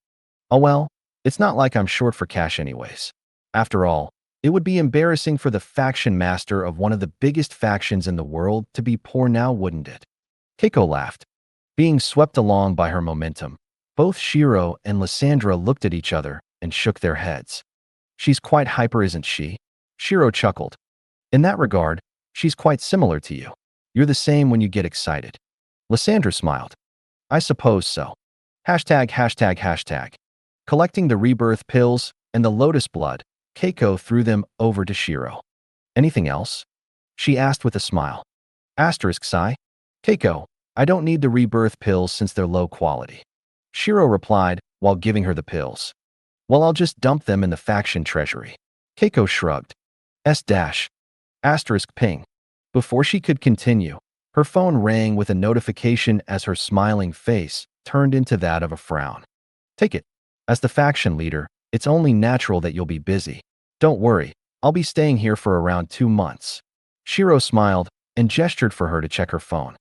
Oh well, it's not like I'm short for cash anyways. After all, it would be embarrassing for the faction master of one of the biggest factions in the world to be poor now, wouldn't it? Keiko laughed. Being swept along by her momentum, both Shiro and Lysandra looked at each other and shook their heads. She's quite hyper, isn't she? Shiro chuckled. In that regard, she's quite similar to you. You're the same when you get excited. Lysandra smiled. I suppose so. ####. Collecting the rebirth pills and the lotus blood, Keiko threw them over to Shiro. Anything else? She asked with a smile. *Sigh. Keiko, I don't need the rebirth pills since they're low quality. Shiro replied while giving her the pills. Well, I'll just dump them in the faction treasury. Keiko shrugged. ****ping. Before she could continue, her phone rang with a notification as her smiling face turned into that of a frown. Take it. As the faction leader, it's only natural that you'll be busy. Don't worry, I'll be staying here for around 2 months. Shiro smiled and gestured for her to check her phone.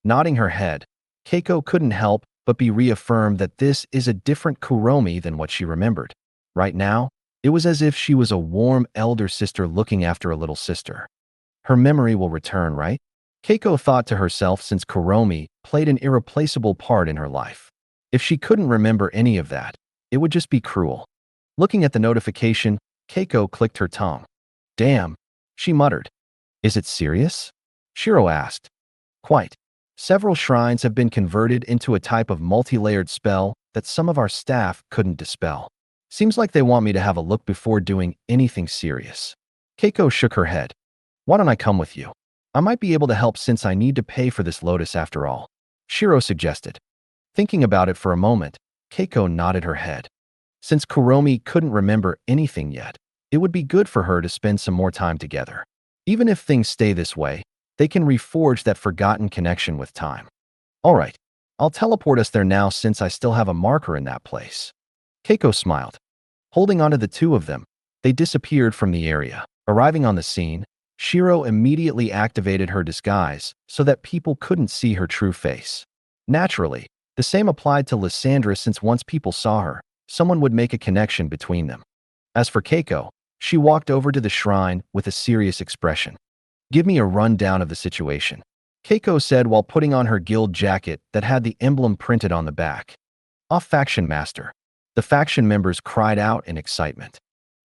Nodding her head, Keiko couldn't help but be reaffirmed that this is a different Kuromi than what she remembered. Right now, it was as if she was a warm elder sister looking after a little sister. Her memory will return, right? Keiko thought to herself, since Kuromi played an irreplaceable part in her life. If she couldn't remember any of that, it would just be cruel. Looking at the notification, Keiko clicked her tongue. Damn, she muttered. Is it serious? Shiro asked. Quite. Several shrines have been converted into a type of multi-layered spell that some of our staff couldn't dispel. Seems like they want me to have a look before doing anything serious. Keiko shook her head. Why don't I come with you? I might be able to help since I need to pay for this lotus after all. Shiro suggested. Thinking about it for a moment, Keiko nodded her head. Since Kuromi couldn't remember anything yet, it would be good for her to spend some more time together. Even if things stay this way, they can reforge that forgotten connection with time. All right, I'll teleport us there now since I still have a marker in that place. Keiko smiled. Holding onto the two of them, they disappeared from the area. Arriving on the scene, Shiro immediately activated her disguise so that people couldn't see her true face. Naturally, the same applied to Lysandra since once people saw her, someone would make a connection between them. As for Keiko, she walked over to the shrine with a serious expression. Give me a rundown of the situation, Keiko said while putting on her guild jacket that had the emblem printed on the back. Off faction master. The faction members cried out in excitement.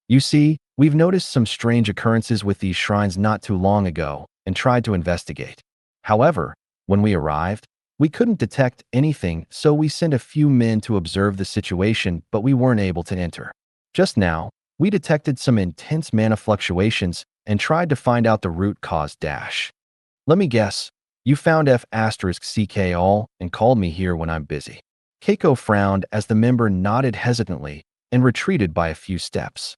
You see, we've noticed some strange occurrences with these shrines not too long ago and tried to investigate. However, when we arrived, we couldn't detect anything, so we sent a few men to observe the situation, but we weren't able to enter. Just now, we detected some intense mana fluctuations and tried to find out the root cause. Let me guess, you found F***ck all and called me here when I'm busy. Keiko frowned as the member nodded hesitantly and retreated by a few steps.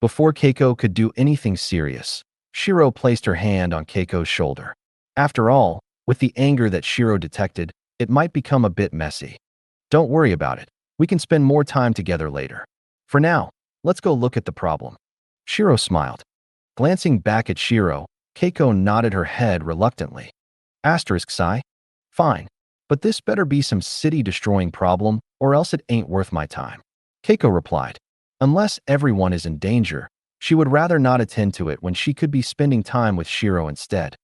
Before Keiko could do anything serious, Shiro placed her hand on Keiko's shoulder. After all, with the anger that Shiro detected, it might become a bit messy. Don't worry about it. We can spend more time together later. For now, let's go look at the problem. Shiro smiled. Glancing back at Shiro, Keiko nodded her head reluctantly. *sigh. Fine, but this better be some city-destroying problem or else it ain't worth my time. Keiko replied. Unless everyone is in danger, she would rather not attend to it when she could be spending time with Shiro instead.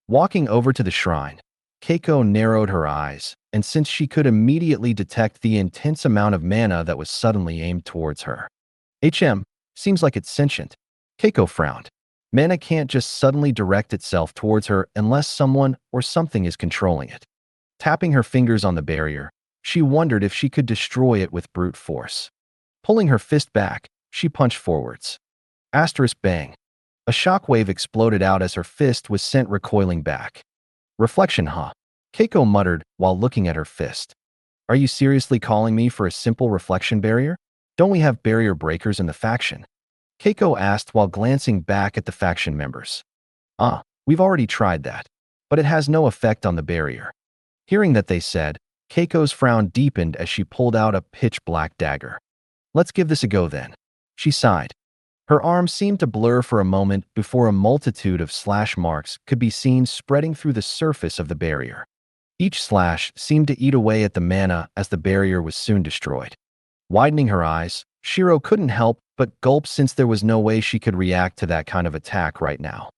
Walking over to the shrine, Keiko narrowed her eyes, and since she could immediately detect the intense amount of mana that was suddenly aimed towards her. Seems like it's sentient. Keiko frowned. Mana can't just suddenly direct itself towards her unless someone or something is controlling it. Tapping her fingers on the barrier, she wondered if she could destroy it with brute force. Pulling her fist back, she punched forwards. Asterisk bang. A shockwave exploded out as her fist was sent recoiling back. Reflection, huh? Keiko muttered while looking at her fist. Are you seriously calling me for a simple reflection barrier? Don't we have barrier breakers in the faction? Keiko asked while glancing back at the faction members. We've already tried that, but it has no effect on the barrier. Hearing that they said, Keiko's frown deepened as she pulled out a pitch-black dagger. Let's give this a go then. She sighed. Her arm seemed to blur for a moment before a multitude of slash marks could be seen spreading through the surface of the barrier. Each slash seemed to eat away at the mana as the barrier was soon destroyed. Widening her eyes, Shiro couldn't help but gulp since there was no way she could react to that kind of attack right now.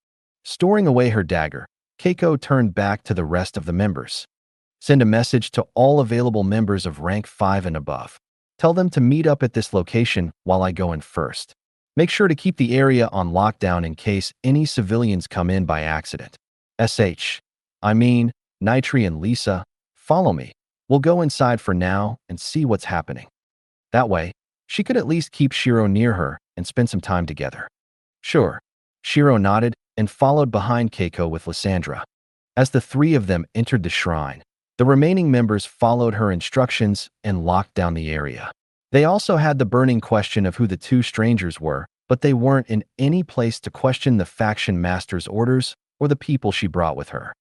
Storing away her dagger, Keiko turned back to the rest of the members. Send a message to all available members of rank 5 and above. Tell them to meet up at this location while I go in first. Make sure to keep the area on lockdown in case any civilians come in by accident. Nitri and Lisa, follow me. We'll go inside for now and see what's happening. That way, she could at least keep Shiro near her and spend some time together. Sure. Shiro nodded and followed behind Keiko with Lysandra. As the three of them entered the shrine, the remaining members followed her instructions and locked down the area. They also had the burning question of who the two strangers were, but they weren't in any place to question the faction master's orders or the people she brought with her.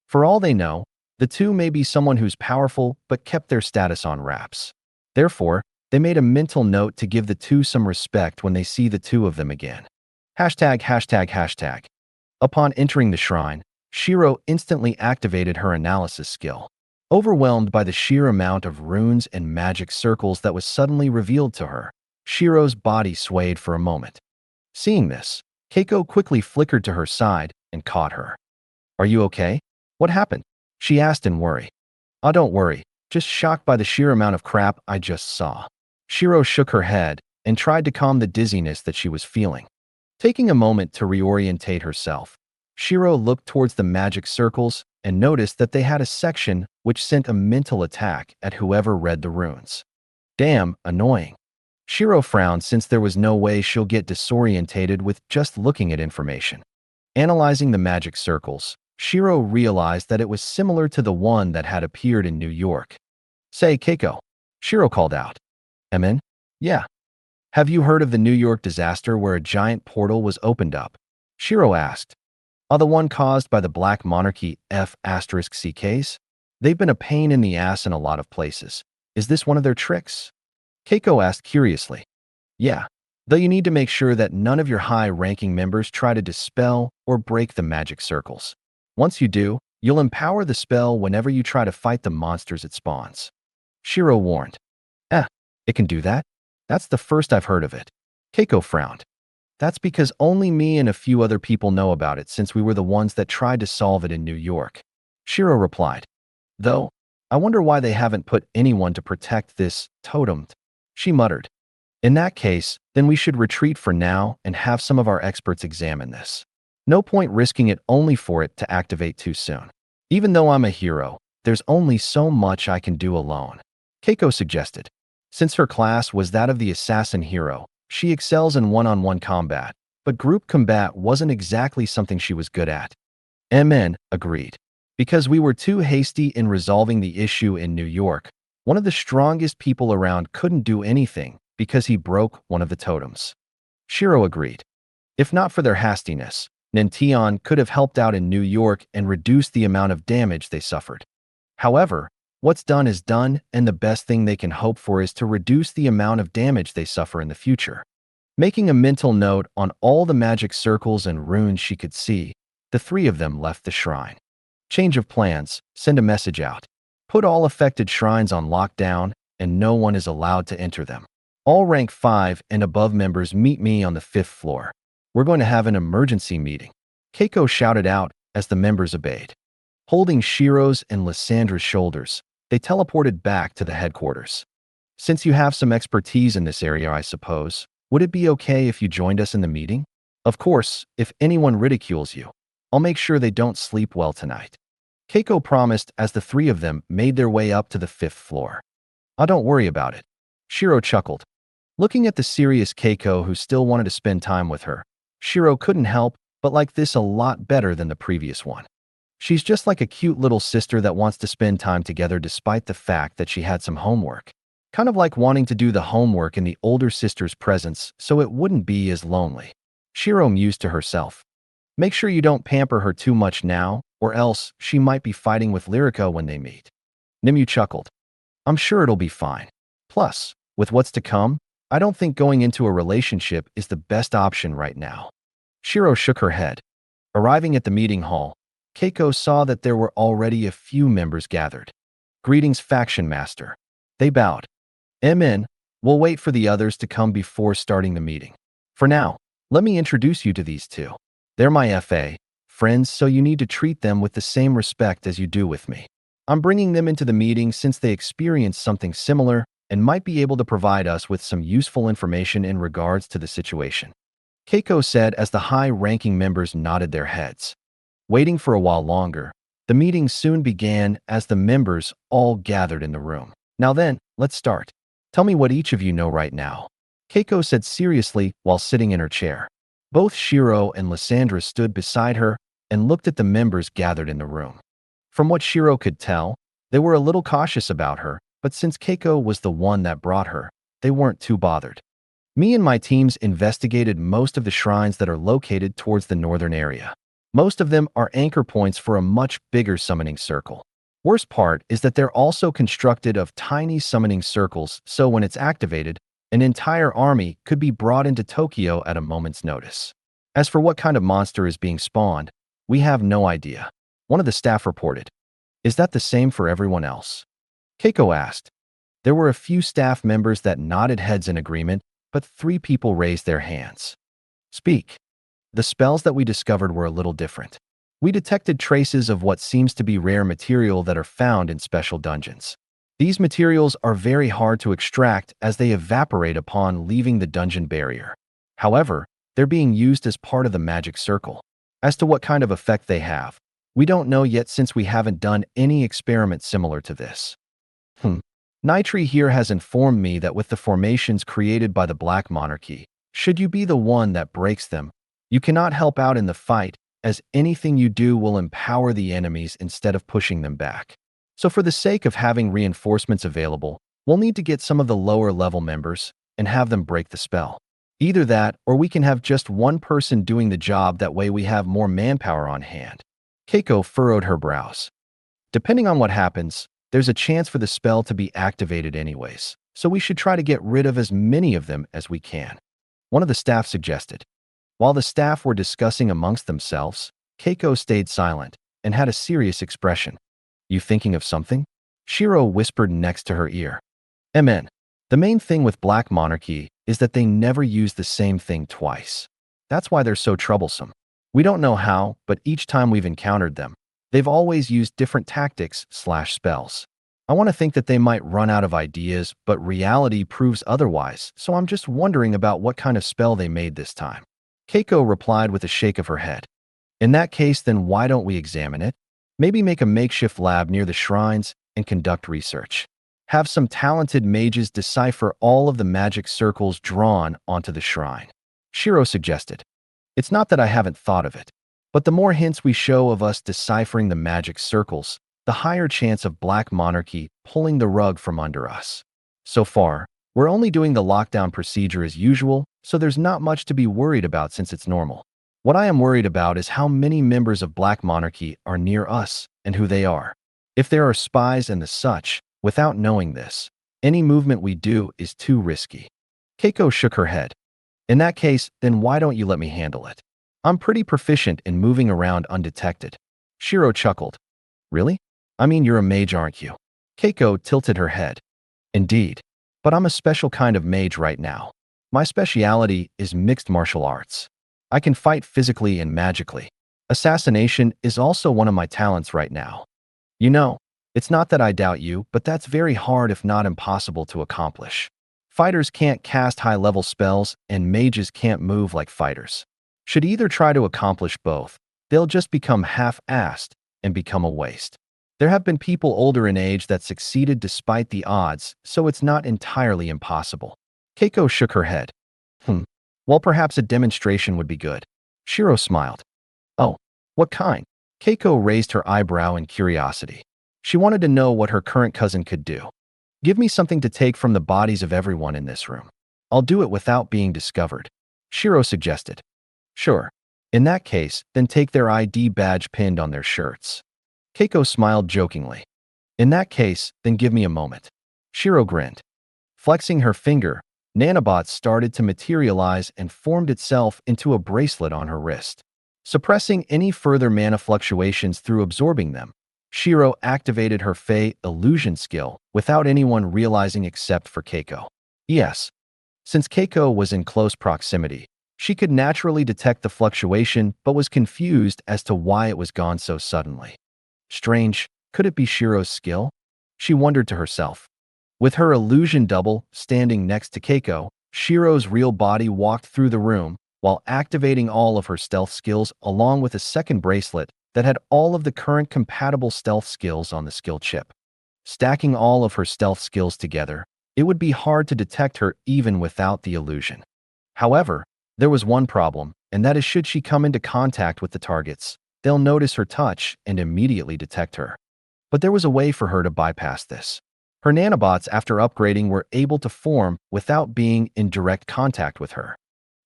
For all they know, the two may be someone who's powerful but kept their status on wraps. Therefore, they made a mental note to give the two some respect when they see the two of them again. ####. Upon entering the shrine, Shiro instantly activated her analysis skill. Overwhelmed by the sheer amount of runes and magic circles that was suddenly revealed to her, Shiro's body swayed for a moment. Seeing this, Keiko quickly flickered to her side and caught her. Are you okay? What happened? She asked in worry. Don't worry, just shocked by the sheer amount of crap I just saw. Shiro shook her head and tried to calm the dizziness that she was feeling. Taking a moment to reorientate herself, Shiro looked towards the magic circles and noticed that they had a section which sent a mental attack at whoever read the runes. Damn, annoying. Shiro frowned since there was no way she'll get disorientated with just looking at information. Analyzing the magic circles, Shiro realized that it was similar to the one that had appeared in New York. Say, Keiko, Shiro called out. Emin? Yeah. Have you heard of the New York disaster where a giant portal was opened up? Shiro asked. The one caused by the Black Monarchy F***CKs? They've been a pain in the ass in a lot of places. Is this one of their tricks? Keiko asked curiously. Yeah, though you need to make sure that none of your high-ranking members try to dispel or break the magic circles. Once you do, you'll empower the spell whenever you try to fight the monsters it spawns. Shiro warned. It can do that? That's the first I've heard of it. Keiko frowned. That's because only me and a few other people know about it since we were the ones that tried to solve it in New York. Shiro replied. Though, I wonder why they haven't put anyone to protect this totem. She muttered. In that case, then we should retreat for now and have some of our experts examine this. No point risking it only for it to activate too soon. Even though I'm a hero, there's only so much I can do alone. Keiko suggested. Since her class was that of the assassin hero, she excels in one-on-one combat, but group combat wasn't exactly something she was good at. MN agreed. Because we were too hasty in resolving the issue in New York, one of the strongest people around couldn't do anything because he broke one of the totems. Shiro agreed. If not for their hastiness, Nentian could have helped out in New York and reduced the amount of damage they suffered. However, what's done is done, and the best thing they can hope for is to reduce the amount of damage they suffer in the future. Making a mental note on all the magic circles and runes she could see, the three of them left the shrine. Change of plans, send a message out. Put all affected shrines on lockdown, and no one is allowed to enter them. All rank 5 and above members meet me on the 5th floor. We're going to have an emergency meeting. Keiko shouted out as the members obeyed. Holding Shiro's and Lysandra's shoulders, they teleported back to the headquarters. Since you have some expertise in this area, I suppose, would it be okay if you joined us in the meeting? Of course, if anyone ridicules you, I'll make sure they don't sleep well tonight. Keiko promised as the three of them made their way up to the 5th floor. Don't worry about it. Shiro chuckled. Looking at the serious Keiko who still wanted to spend time with her, Shiro couldn't help but like this a lot better than the previous one. She's just like a cute little sister that wants to spend time together despite the fact that she had some homework. Kind of like wanting to do the homework in the older sister's presence so it wouldn't be as lonely. Shiro mused to herself. Make sure you don't pamper her too much now, or else she might be fighting with Lyrica when they meet. Nimue chuckled. I'm sure it'll be fine. Plus, with what's to come, I don't think going into a relationship is the best option right now. Shiro shook her head. Arriving at the meeting hall, Keiko saw that there were already a few members gathered. Greetings, Faction Master. They bowed. Amen. We'll wait for the others to come before starting the meeting. For now, let me introduce you to these two. They're my FA friends, so you need to treat them with the same respect as you do with me. I'm bringing them into the meeting since they experienced something similar and might be able to provide us with some useful information in regards to the situation. Keiko said as the high-ranking members nodded their heads. Waiting for a while longer, the meeting soon began as the members all gathered in the room. Now then, let's start. Tell me what each of you know right now. Keiko said seriously while sitting in her chair. Both Shiro and Lysandra stood beside her and looked at the members gathered in the room. From what Shiro could tell, they were a little cautious about her, but since Keiko was the one that brought her, they weren't too bothered. Me and my teams investigated most of the shrines that are located towards the northern area. Most of them are anchor points for a much bigger summoning circle. Worst part is that they're also constructed of tiny summoning circles, so when it's activated, an entire army could be brought into Tokyo at a moment's notice. As for what kind of monster is being spawned, we have no idea. One of the staff reported. Is that the same for everyone else? Keiko asked. There were a few staff members that nodded heads in agreement, but 3 people raised their hands. Speak. The spells that we discovered were a little different. We detected traces of what seems to be rare material that are found in special dungeons. These materials are very hard to extract as they evaporate upon leaving the dungeon barrier. However, they're being used as part of the magic circle. As to what kind of effect they have, we don't know yet since we haven't done any experiment similar to this. Nitri here has informed me that with the formations created by the Black Monarchy, should you be the one that breaks them, you cannot help out in the fight, as anything you do will empower the enemies instead of pushing them back. So for the sake of having reinforcements available, we'll need to get some of the lower level members and have them break the spell. Either that, or we can have just one person doing the job, that way we have more manpower on hand. Keiko furrowed her brows. Depending on what happens, there's a chance for the spell to be activated anyways, so we should try to get rid of as many of them as we can. One of the staff suggested. While the staff were discussing amongst themselves, Keiko stayed silent and had a serious expression. You thinking of something? Shiro whispered next to her ear. Amen. The main thing with Black Monarchy is that they never use the same thing twice. That's why they're so troublesome. We don't know how, but each time we've encountered them, they've always used different tactics/spells. I want to think that they might run out of ideas, but reality proves otherwise, so I'm just wondering about what kind of spell they made this time. Keiko replied with a shake of her head. In that case, then why don't we examine it? Maybe make a makeshift lab near the shrines and conduct research. Have some talented mages decipher all of the magic circles drawn onto the shrine. Shiro suggested. It's not that I haven't thought of it, but the more hints we show of us deciphering the magic circles, the higher chance of Black Monarchy pulling the rug from under us. So far, we're only doing the lockdown procedure as usual, so there's not much to be worried about since it's normal. What I am worried about is how many members of Black Monarchy are near us and who they are. If there are spies and the such, without knowing this, any movement we do is too risky. Keiko shook her head. In that case, then why don't you let me handle it? I'm pretty proficient in moving around undetected. Shiro chuckled. Really? I mean, you're a mage, aren't you? Keiko tilted her head. Indeed. But I'm a special kind of mage right now. My speciality is mixed martial arts. I can fight physically and magically. Assassination is also one of my talents right now. You know, it's not that I doubt you, but that's very hard if not impossible to accomplish. Fighters can't cast high-level spells, and mages can't move like fighters. Should either try to accomplish both, they'll just become half-assed and become a waste. There have been people older in age that succeeded despite the odds, so it's not entirely impossible. Keiko shook her head. Well, perhaps a demonstration would be good. Shiro smiled. Oh, what kind? Keiko raised her eyebrow in curiosity. She wanted to know what her current cousin could do. Give me something to take from the bodies of everyone in this room. I'll do it without being discovered. Shiro suggested. Sure. In that case, then take their ID badge pinned on their shirts. Keiko smiled jokingly. In that case, then give me a moment. Shiro grinned. Flexing her finger, Nanobot started to materialize and formed itself into a bracelet on her wrist. Suppressing any further mana fluctuations through absorbing them, Shiro activated her Fey illusion skill without anyone realizing except for Keiko. Yes. Since Keiko was in close proximity, she could naturally detect the fluctuation but was confused as to why it was gone so suddenly. Strange, could it be Shiro's skill? She wondered to herself. With her illusion double standing next to Keiko, Shiro's real body walked through the room while activating all of her stealth skills along with a second bracelet that had all of the current compatible stealth skills on the skill chip. Stacking all of her stealth skills together, it would be hard to detect her even without the illusion. However, there was one problem, and that is should she come into contact with the targets, they'll notice her touch and immediately detect her. But there was a way for her to bypass this. Her nanobots after upgrading were able to form without being in direct contact with her.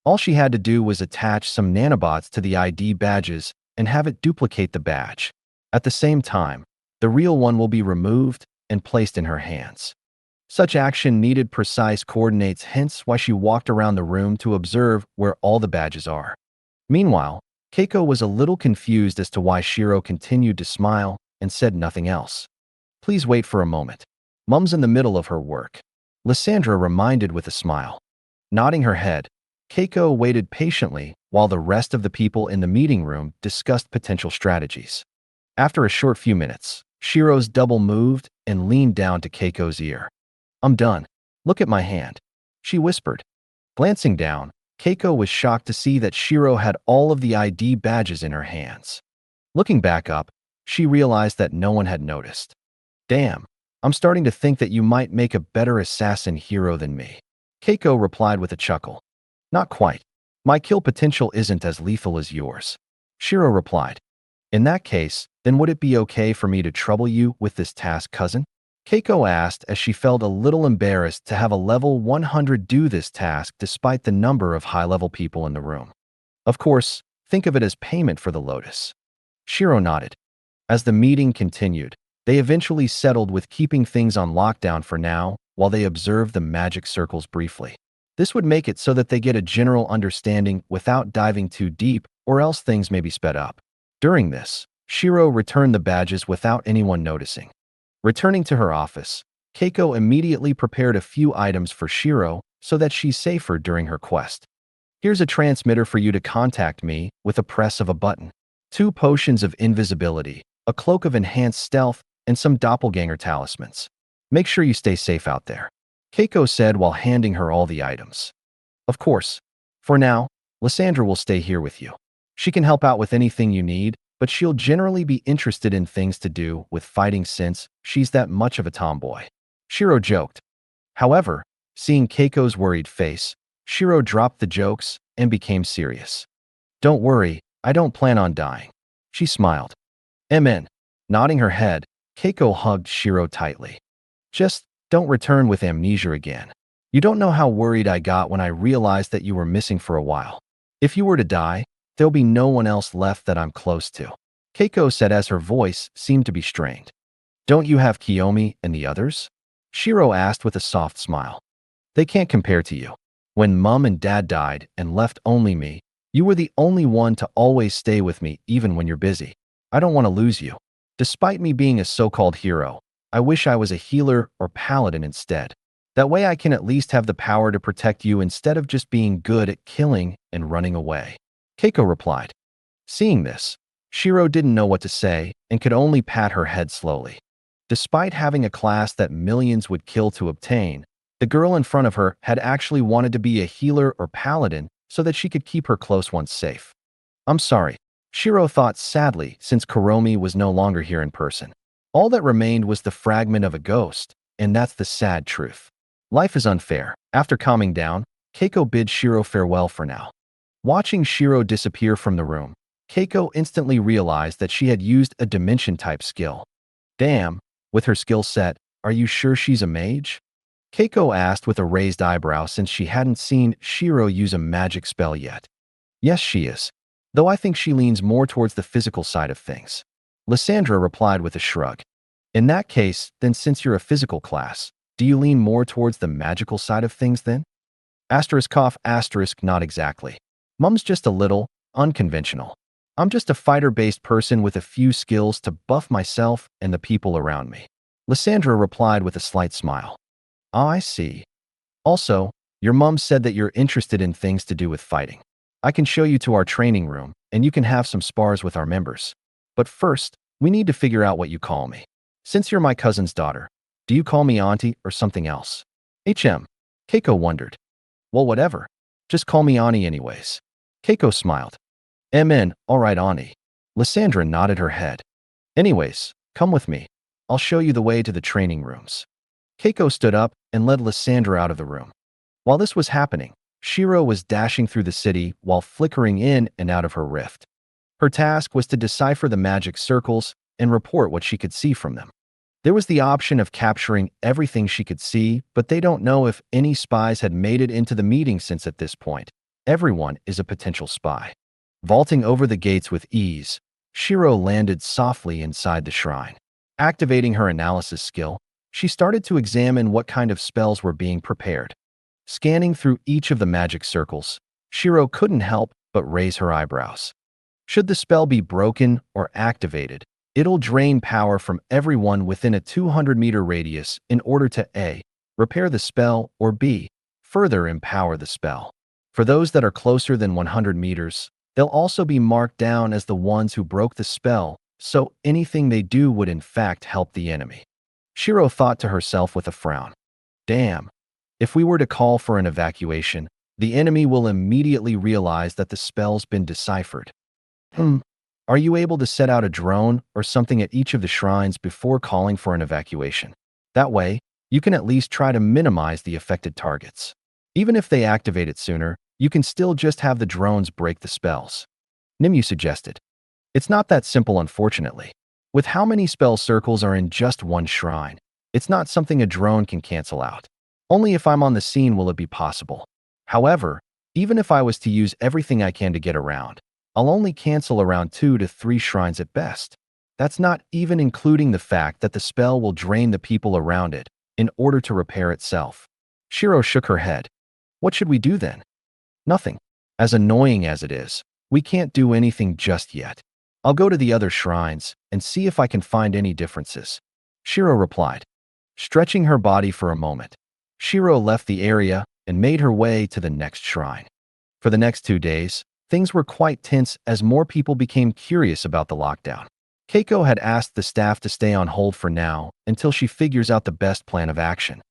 All she had to do was attach some nanobots to the ID badges and have it duplicate the badge. At the same time, the real one will be removed and placed in her hands. Such action needed precise coordinates, hence why she walked around the room to observe where all the badges are. Meanwhile, Keiko was a little confused as to why Shiro continued to smile and said nothing else. Please wait for a moment. Mum's in the middle of her work. Lysandra reminded with a smile. Nodding her head, Keiko waited patiently while the rest of the people in the meeting room discussed potential strategies. After a short few minutes, Shiro's double moved and leaned down to Keiko's ear. I'm done. Look at my hand, she whispered. Glancing down, Keiko was shocked to see that Shiro had all of the ID badges in her hands. Looking back up, she realized that no one had noticed. Damn, I'm starting to think that you might make a better assassin hero than me. Keiko replied with a chuckle. Not quite. My kill potential isn't as lethal as yours. Shiro replied. In that case, then would it be okay for me to trouble you with this task, cousin? Keiko asked as she felt a little embarrassed to have a level 100 do this task despite the number of high-level people in the room. Of course, think of it as payment for the lotus. Shiro nodded. As the meeting continued, they eventually settled with keeping things on lockdown for now while they observed the magic circles briefly. This would make it so that they get a general understanding without diving too deep, or else things may be sped up. During this, Shiro returned the badges without anyone noticing. Returning to her office, Keiko immediately prepared a few items for Shiro so that she's safer during her quest. Here's a transmitter for you to contact me with a press of a button. 2 potions of invisibility, a cloak of enhanced stealth, and some doppelganger talismans. Make sure you stay safe out there, Keiko said while handing her all the items. Of course. For now, Lysandra will stay here with you. She can help out with anything you need, but she'll generally be interested in things to do with fighting since she's that much of a tomboy. Shiro joked. However, seeing Keiko's worried face, Shiro dropped the jokes and became serious. Don't worry, I don't plan on dying. She smiled. Amen. Nodding her head, Keiko hugged Shiro tightly. Just don't return with amnesia again. You don't know how worried I got when I realized that you were missing for a while. If you were to die, there'll be no one else left that I'm close to, Keiko said as her voice seemed to be strained. Don't you have Kiyomi and the others? Shiro asked with a soft smile. They can't compare to you. When Mum and Dad died and left only me, you were the only one to always stay with me even when you're busy. I don't want to lose you. Despite me being a so-called hero, I wish I was a healer or paladin instead. That way I can at least have the power to protect you instead of just being good at killing and running away, Keiko replied. Seeing this, Shiro didn't know what to say and could only pat her head slowly. Despite having a class that millions would kill to obtain, the girl in front of her had actually wanted to be a healer or paladin so that she could keep her close ones safe. I'm sorry, Shiro thought sadly since Kuromi was no longer here in person. All that remained was the fragment of a ghost, and that's the sad truth. Life is unfair. After calming down, Keiko bid Shiro farewell for now. Watching Shiro disappear from the room, Keiko instantly realized that she had used a dimension-type skill. Damn, with her skill set, are you sure she's a mage? Keiko asked with a raised eyebrow since she hadn't seen Shiro use a magic spell yet. Yes, she is, though I think she leans more towards the physical side of things. Lysandra replied with a shrug. In that case, then since you're a physical class, do you lean more towards the magical side of things then? Asterisk cough asterisk not exactly. Mum's just a little unconventional. I'm just a fighter-based person with a few skills to buff myself and the people around me. Lysandra replied with a slight smile. Ah, I see. Also, your mum said that you're interested in things to do with fighting. I can show you to our training room, and you can have some spars with our members. But first, we need to figure out what you call me. Since you're my cousin's daughter, do you call me auntie or something else? Keiko wondered. Well, whatever. Just call me Ani anyways. Keiko smiled. All right, Ani. Lysandra nodded her head. Anyways, come with me. I'll show you the way to the training rooms. Keiko stood up and led Lysandra out of the room. While this was happening, Shiro was dashing through the city while flickering in and out of her rift. Her task was to decipher the magic circles and report what she could see from them. There was the option of capturing everything she could see, but they don't know if any spies had made it into the meeting since at this point, everyone is a potential spy. Vaulting over the gates with ease, Shiro landed softly inside the shrine. Activating her analysis skill, she started to examine what kind of spells were being prepared. Scanning through each of the magic circles, Shiro couldn't help but raise her eyebrows. Should the spell be broken or activated, it'll drain power from everyone within a 200-meter radius in order to A. Repair the spell, or B. Further empower the spell. For those that are closer than 100 meters, they'll also be marked down as the ones who broke the spell, so anything they do would in fact help the enemy. Shiro thought to herself with a frown. Damn. If we were to call for an evacuation, the enemy will immediately realize that the spell's been deciphered. Are you able to set out a drone or something at each of the shrines before calling for an evacuation? That way, you can at least try to minimize the affected targets. Even if they activate it sooner, you can still just have the drones break the spells. Nimue suggested. It's not that simple, unfortunately. With how many spell circles are in just one shrine, it's not something a drone can cancel out. Only if I'm on the scene will it be possible. However, even if I was to use everything I can to get around, I'll only cancel around 2 to 3 shrines at best. That's not even including the fact that the spell will drain the people around it in order to repair itself. Shiro shook her head. What should we do then? Nothing. As annoying as it is, we can't do anything just yet. I'll go to the other shrines and see if I can find any differences. Shiro replied. Stretching her body for a moment, Shiro left the area and made her way to the next shrine. For the next 2 days, things were quite tense as more people became curious about the lockdown. Keiko had asked the staff to stay on hold for now until she figures out the best plan of action.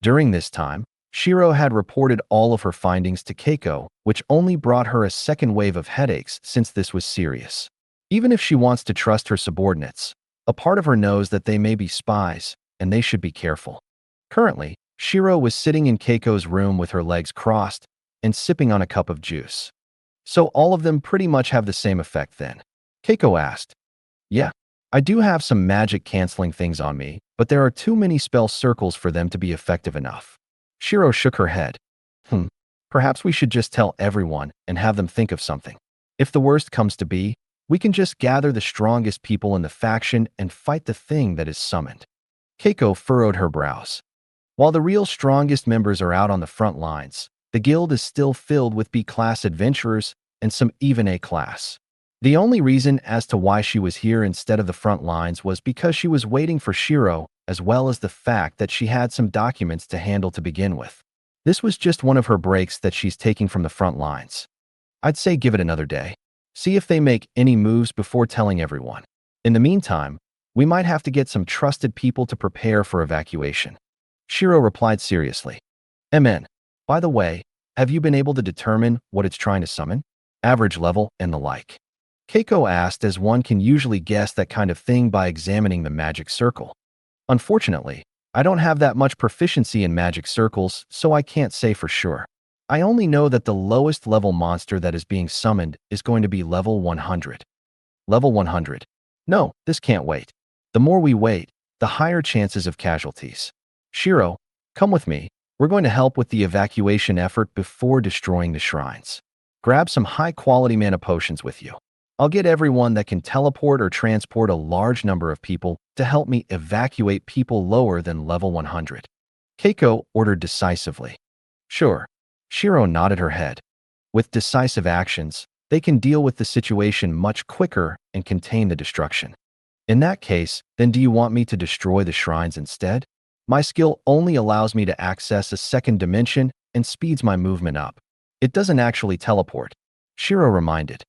During this time, Shiro had reported all of her findings to Keiko, which only brought her a second wave of headaches since this was serious. Even if she wants to trust her subordinates, a part of her knows that they may be spies, and they should be careful. Currently, Shiro was sitting in Keiko's room with her legs crossed and sipping on a cup of juice. So all of them pretty much have the same effect then? Keiko asked. Yeah, I do have some magic canceling things on me, but there are too many spell circles for them to be effective enough. Shiro shook her head. Perhaps we should just tell everyone and have them think of something. If the worst comes to be, we can just gather the strongest people in the faction and fight the thing that is summoned. Keiko furrowed her brows. While the real strongest members are out on the front lines, the guild is still filled with B-class adventurers and some even A-class. The only reason as to why she was here instead of the front lines was because she was waiting for Shiro, as well as the fact that she had some documents to handle to begin with. This was just one of her breaks that she's taking from the front lines. I'd say give it another day. See if they make any moves before telling everyone. In the meantime, we might have to get some trusted people to prepare for evacuation. Shiro replied seriously. By the way, Have you been able to determine what it's trying to summon? Average level and the like. Keiko asked, as one can usually guess that kind of thing by examining the magic circle. Unfortunately, I don't have that much proficiency in magic circles, so I can't say for sure. I only know that the lowest level monster that is being summoned is going to be level 100. Level 100. No, this can't wait. The more we wait, the higher chances of casualties. Shiro, come with me. We're going to help with the evacuation effort before destroying the shrines. Grab some high-quality mana potions with you. I'll get everyone that can teleport or transport a large number of people to help me evacuate people lower than level 100. Keiko ordered decisively. Sure. Shiro nodded her head. With decisive actions, they can deal with the situation much quicker and contain the destruction. In that case, then do you want me to destroy the shrines instead? My skill only allows me to access a second dimension and speeds my movement up. It doesn't actually teleport. Shiro reminded.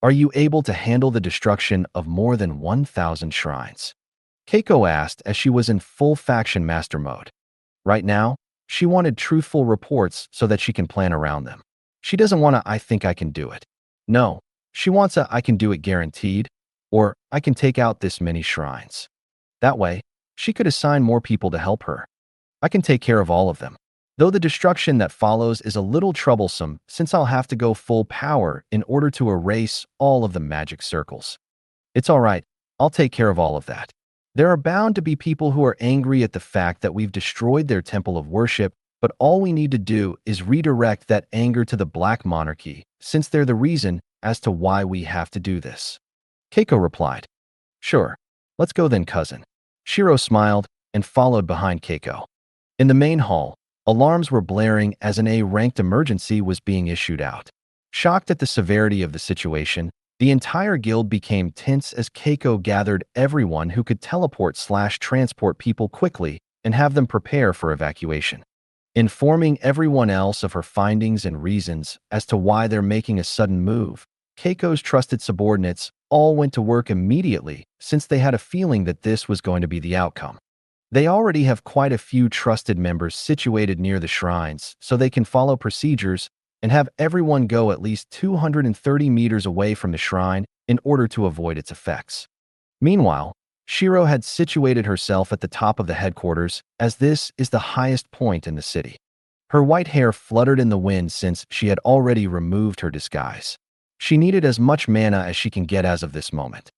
Are you able to handle the destruction of more than 1,000 shrines? Keiko asked as she was in full faction master mode. Right now, she wanted truthful reports so that she can plan around them. She doesn't want a "I think I can do it." No, she wants a "I can do it guaranteed," or "I can take out this many shrines." That way, she could assign more people to help her. I can take care of all of them. Though the destruction that follows is a little troublesome since I'll have to go full power in order to erase all of the magic circles. It's all right, I'll take care of all of that. There are bound to be people who are angry at the fact that we've destroyed their temple of worship, but all we need to do is redirect that anger to the Black Monarchy, since they're the reason as to why we have to do this. Keiko replied. Sure, let's go then, cousin. Shiro smiled and followed behind Keiko. In the main hall, alarms were blaring as an A-ranked emergency was being issued out. Shocked at the severity of the situation, the entire guild became tense as Keiko gathered everyone who could teleport/transport people quickly and have them prepare for evacuation. Informing everyone else of her findings and reasons as to why they're making a sudden move, Keiko's trusted subordinates all went to work immediately since they had a feeling that this was going to be the outcome. They already have quite a few trusted members situated near the shrines, so they can follow procedures and have everyone go at least 230 meters away from the shrine in order to avoid its effects. Meanwhile, Shiro had situated herself at the top of the headquarters, as this is the highest point in the city. Her white hair fluttered in the wind since she had already removed her disguise. She needed as much mana as she can get as of this moment.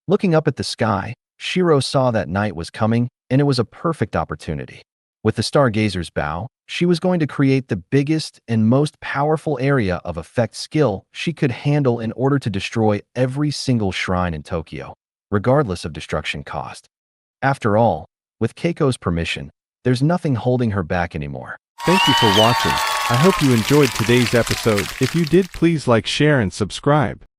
Looking up at the sky, Shiro saw that night was coming, and it was a perfect opportunity. With the Stargazer's bow, she was going to create the biggest and most powerful area of effect skill she could handle in order to destroy every single shrine in Tokyo, regardless of destruction cost. After all, with Keiko's permission, there's nothing holding her back anymore. Thank you for watching. I hope you enjoyed today's episode. If you did, please like, share, and subscribe.